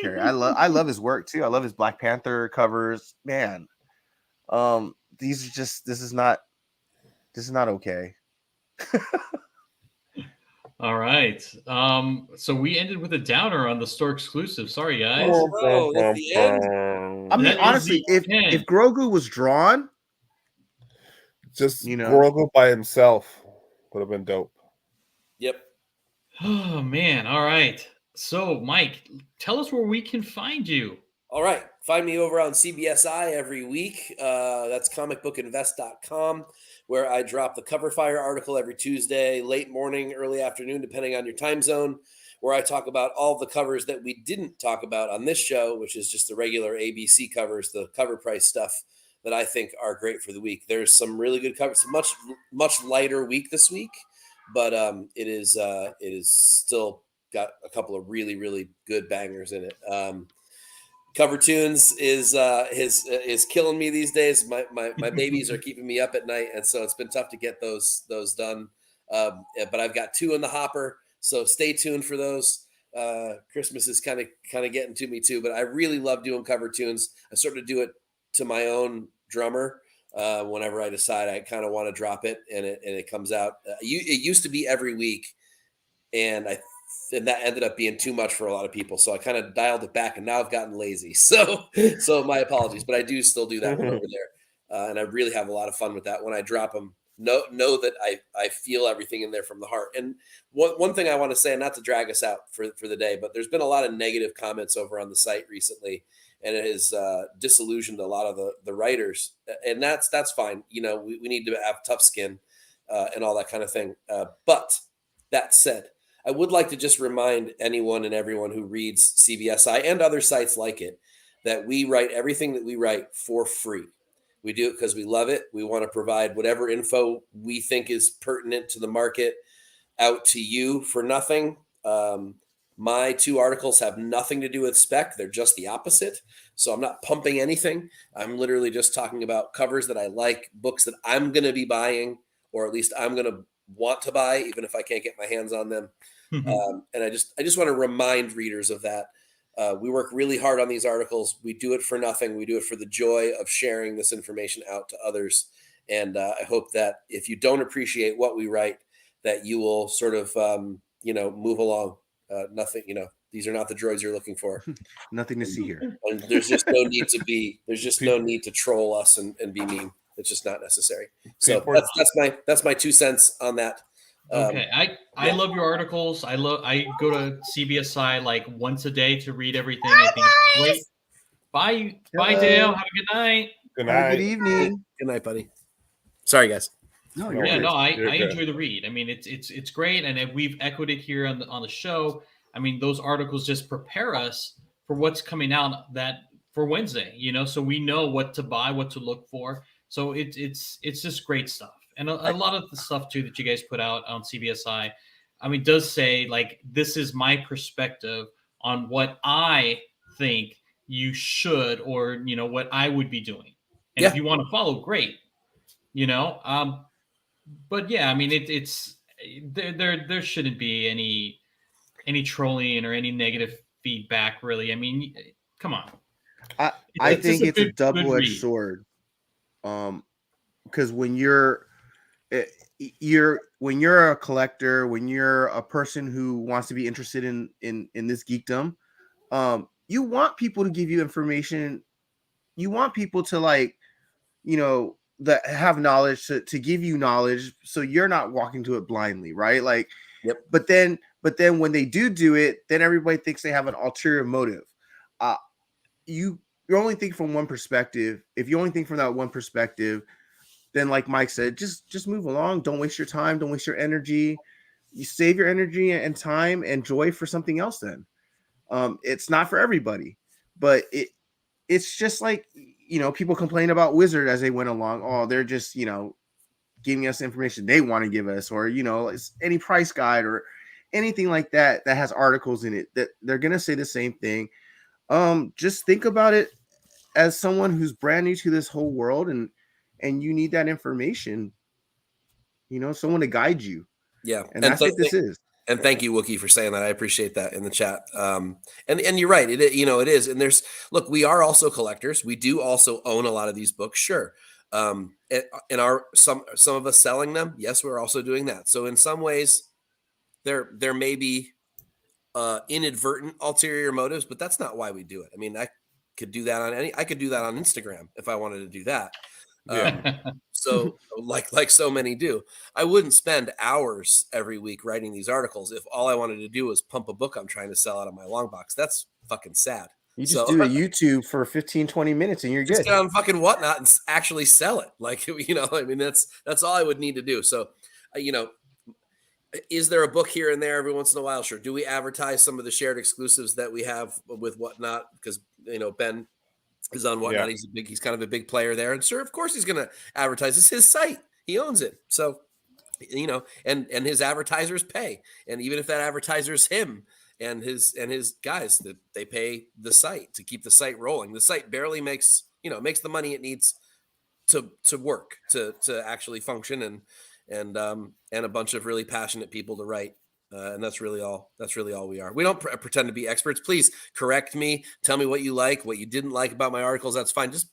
Carrie. I love his work too. I love his Black Panther covers. Man, these are just this is not okay. All right. So we ended with a downer on the store exclusive. Sorry, guys. Oh, that's the end? I mean, That is honestly, the if end. Grogu was drawn, Just You know. Grogu by himself would have been dope. Yep. Oh man. All right. So, Mike, tell us where we can find you. All right. Find me over on CBSI every week. That's comicbookinvest.com, where I drop the Cover Fire article every Tuesday, late morning, early afternoon, depending on your time zone, where I talk about all the covers that we didn't talk about on this show, which is just the regular ABC covers, the cover price stuff that I think are great for the week. There's some really good covers, much lighter week this week, but it is still got a couple of really, really good bangers in it. Cover Tunes is killing me these days. My babies are keeping me up at night, and so it's been tough to get those done. But I've got 2 in the hopper, so stay tuned for those. Christmas is kind of getting to me too, but I really love doing Cover Tunes. I sort of do it to my own drummer whenever I decide I kind of want to drop it, and it comes out. It used to be every week, and I that ended up being too much for a lot of people. So I kind of dialed it back, and now I've gotten lazy. So my apologies, but I do still do that one over there. And I really have a lot of fun with that when I drop them. Know that I feel everything in there from the heart. And one thing I want to say, not to drag us out for the day, but there's been a lot of negative comments over on the site recently, and it has disillusioned a lot of the writers. And that's fine. You know, we need to have tough skin and all that kind of thing. But that said, I would like to just remind anyone and everyone who reads CBSI and other sites like it that we write everything that we write for free. We do it because we love it. We want to provide whatever info we think is pertinent to the market out to you for nothing. My 2 articles have nothing to do with spec. They're just the opposite. So I'm not pumping anything. I'm literally just talking about covers that I like, books that I'm going to be buying, or at least I'm going to want to buy, even if I can't get my hands on them. And I just want to remind readers of that. We work really hard on these articles. We do it for nothing. We do it for the joy of sharing this information out to others. And I hope that if you don't appreciate what we write, that you will sort of, move along. Nothing, these are not the droids you're looking for. Nothing to see here. And there's just no need to troll us and be mean. It's just not necessary. So that's my 2 cents on that. Okay, I love your articles. I go to CBSI like once a day to read everything. I think it's great. Bye, Dale. Have a good night. Good Have a night. good evening. Good night, buddy. Sorry, guys. No, you're Yeah, good. no, I You're good. enjoy the read. I mean, it's great, and we've echoed it here on the show. I mean, those articles just prepare us for what's coming out for Wednesday. So we know what to buy, what to look for. So it's just great stuff. And a lot of the stuff too that you guys put out on CBSI, I mean, does say like, this is my perspective on what I think you should, or what I would be doing. And if you want to follow, great. But yeah, I mean, it's there shouldn't be any trolling or any negative feedback, really. I mean, come on. I think it's a good double-edged read. sword. Because when you're a collector, when you're a person who wants to be interested in this geekdom, you want people to give you information. You want people to that have knowledge to give you knowledge, so you're not walking to it blindly, right? Like, Yep. But then when they do it, then everybody thinks they have an ulterior motive. You're only thinking from one perspective. If you only think from that one perspective, then like Mike said, just move along. Don't waste your time. Don't waste your energy. You save your energy and time and joy for something else. Then it's not for everybody, but it's just like, people complain about Wizard as they went along. Oh, they're just, giving us information they want to give us, or, it's any price guide or anything like that has articles in it that they're going to say the same thing. Just think about it as someone who's brand new to this whole world, and you need that information, someone to guide you. Yeah. And that's what this is. And thank you, Wookie, for saying that. I appreciate that in the chat. And you're right. It is. And we are also collectors. We do also own a lot of these books. Sure. And are some of us selling them? Yes, we're also doing that. So in some ways there may be inadvertent ulterior motives, but that's not why we do it. I mean, I could do that on Instagram if I wanted to do that. So like so many do. I wouldn't spend hours every week writing these articles if all I wanted to do was pump a book I'm trying to sell out of my long box. That's fucking sad. You just do a YouTube for 15-20 minutes and you're just good. get on fucking Whatnot and actually sell it. Like, I mean, that's all I would need to do. So, is there a book here and there every once in a while? Sure. Do we advertise some of the shared exclusives that we have with Whatnot? Because, Ben is on Whatnot. Yeah. He's kind of a big player there. And sure, of course he's going to advertise. It's his site. He owns it. So, and his advertisers pay. And even if that advertiser is him and his guys, that they pay the site to keep the site rolling. The site barely makes the money it needs to work, to actually function, and a bunch of really passionate people to write. And that's really all we are. We don't pretend to be experts. Please correct me. Tell me what you like, what you didn't like about my articles. That's fine. Just,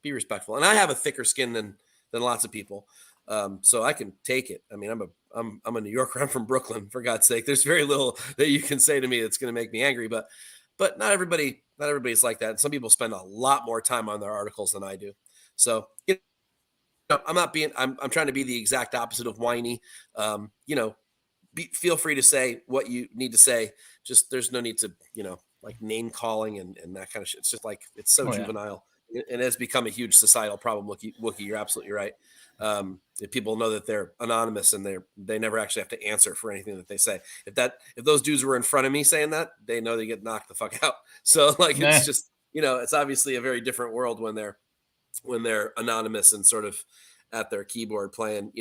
be respectful. And I have a thicker skin than lots of people. So I can take it. I mean, I'm a New Yorker. I'm from Brooklyn, for God's sake. There's very little that you can say to me that's going to make me angry, but not everybody's like that. Some people spend a lot more time on their articles than I do. So, I'm trying to be the exact opposite of whiny. Feel free to say what you need to say. Just there's no need to, like name calling and that kind of shit. It's just like, it's so juvenile. It has become a huge societal problem. Wookie, you're absolutely right. If people know that they're anonymous and they never actually have to answer for anything that they say. If those dudes were in front of me saying that, they know they get knocked the fuck out. So like, it's just, it's obviously a very different world when they're anonymous and sort of at their keyboard playing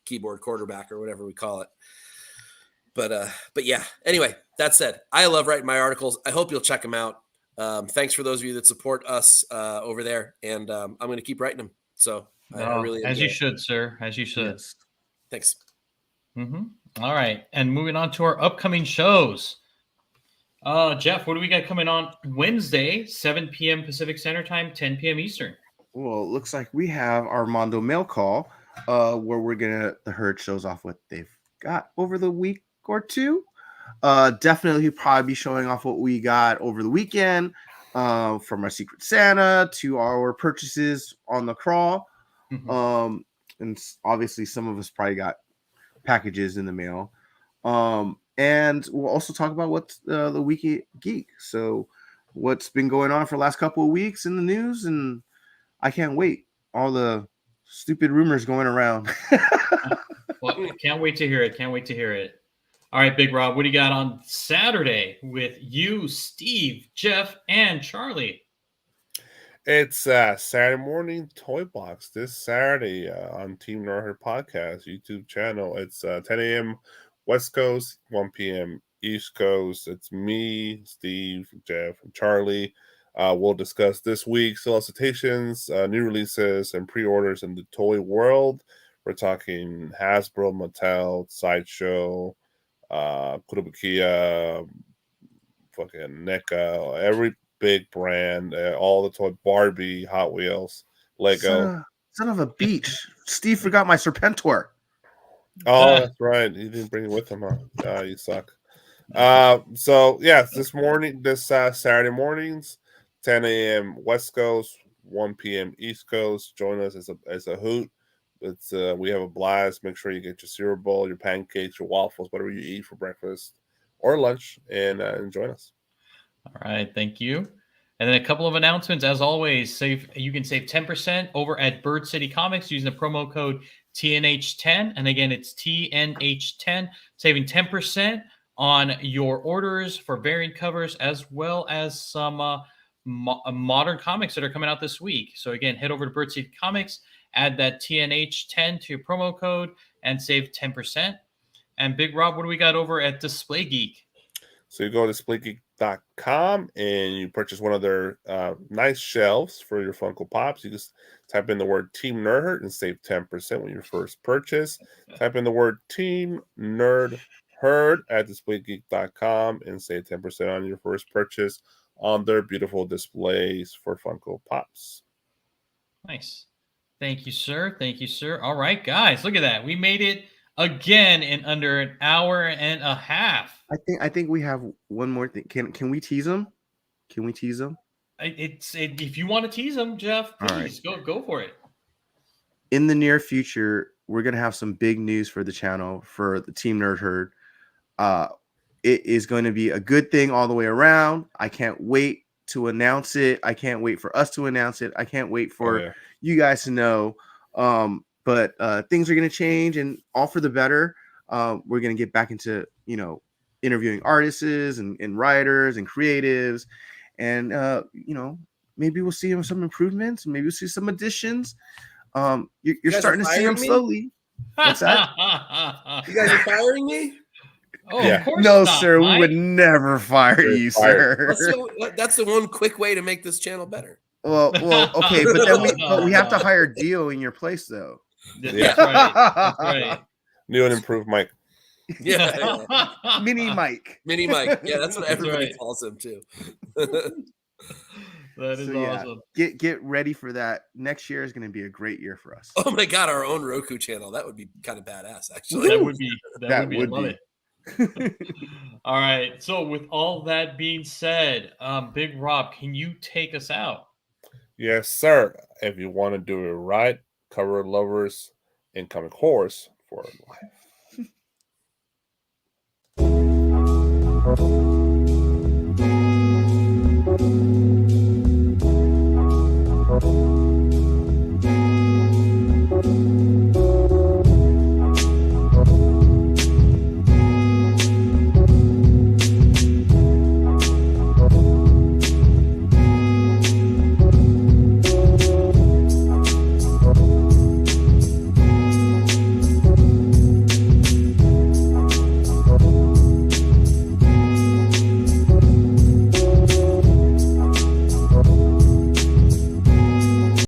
keyboard quarterback or whatever we call it. But yeah, anyway, that said, I love writing my articles. I hope you'll check them out. Thanks for those of you that support us over there. And I'm going to keep writing them. So I really as you should, sir. As you should. Yes. Thanks. Mm-hmm. All right. And moving on to our upcoming shows. Jeff, what do we got coming on Wednesday, 7 p.m. Pacific Standard Time, 10 p.m. Eastern? Well, it looks like we have Armando Mail Call, where the herd shows off what they've got over the week or two. Definitely he'll probably be showing off what we got over the weekend, from our Secret Santa to our purchases on the crawl. Mm-hmm. And obviously some of us probably got packages in the mail. And we'll also talk about what's the Wiki Geek. So what's been going on for the last couple of weeks in the news, and I can't wait. All the stupid rumors going around. Well, can't wait to hear it. Can't wait to hear it. All right, Big Rob, what do you got on Saturday with you, Steve, Jeff, and Charlie? It's Saturday morning Toy Box this Saturday on Team Nerd Podcast YouTube channel. It's 10 a.m. West Coast, 1 p.m. East Coast. It's me, Steve, Jeff, and Charlie. We'll discuss this week's solicitations, new releases, and pre-orders in the toy world. We're talking Hasbro, Mattel, Sideshow, Kurobukiya, fucking NECA, every big brand, all the toy, Barbie, Hot Wheels, Lego. Son of a beach. Steve forgot my Serpentor. Oh, that's right. He didn't bring it with him, huh? You suck. So yeah, this Saturday mornings, 10 a.m. West Coast, 1 p.m. East Coast. Join us as a hoot. It's we have a blast. Make sure you get your cereal bowl, your pancakes, your waffles, whatever you eat for breakfast or lunch, and join us. All right, thank you. And then a couple of announcements. As always, you can save 10% over at Bird City Comics using the promo code TNH10. And again, it's TNH10, saving 10% on your orders for variant covers, as well as some modern comics that are coming out this week. So again, head over to Bird City Comics, add that TNH10 to your promo code, and save 10%. And Big Rob, what do we got over at Display Geek? So you go to displaygeek.com and you purchase one of their nice shelves for your Funko Pops. You just type in the word Team Nerd and save 10% when your first purchase. Type in the word Team Nerd Herd at displaygeek.com and save 10% on your first purchase on their beautiful displays for Funko Pops. Nice. Thank you, sir. Thank you, sir. All right, guys, look at that. We made it again in under an hour and a half. I think we have one more thing. Can we tease them? Can we tease them? If you want to tease them, Jeff, please go for it. In the near future, we're gonna have some big news for the channel for the Team Nerd Herd. It is going to be a good thing all the way around. I can't wait to announce it. I can't wait for us to announce it. I can't wait for you guys to know. But things are going to change, and all for the better. We're going to get back into, interviewing artists and writers and creatives. And, maybe we'll see some improvements. Maybe we'll see some additions. You're starting to see them slowly. What's that? You guys are firing me? Oh, yeah. Of course no, not, sir. Mike. We would never fire you, sir. That's the one quick way to make this channel better. Well, okay, but then we have to hire Dio in your place, though. That's right. That's right. New and improved Mike. Yeah. Mini Mike. Mini Mike. Yeah, that's what everybody calls him too. That is So yeah, awesome. get ready for that. Next year is going to be a great year for us. Oh my god, our own Roku channel. That would be kind of badass, actually. That would be I love it. be. All right. So with all that being said, Big Rob, can you take us out? Yes, sir. If you want to do it right, cover lovers incoming horse for life.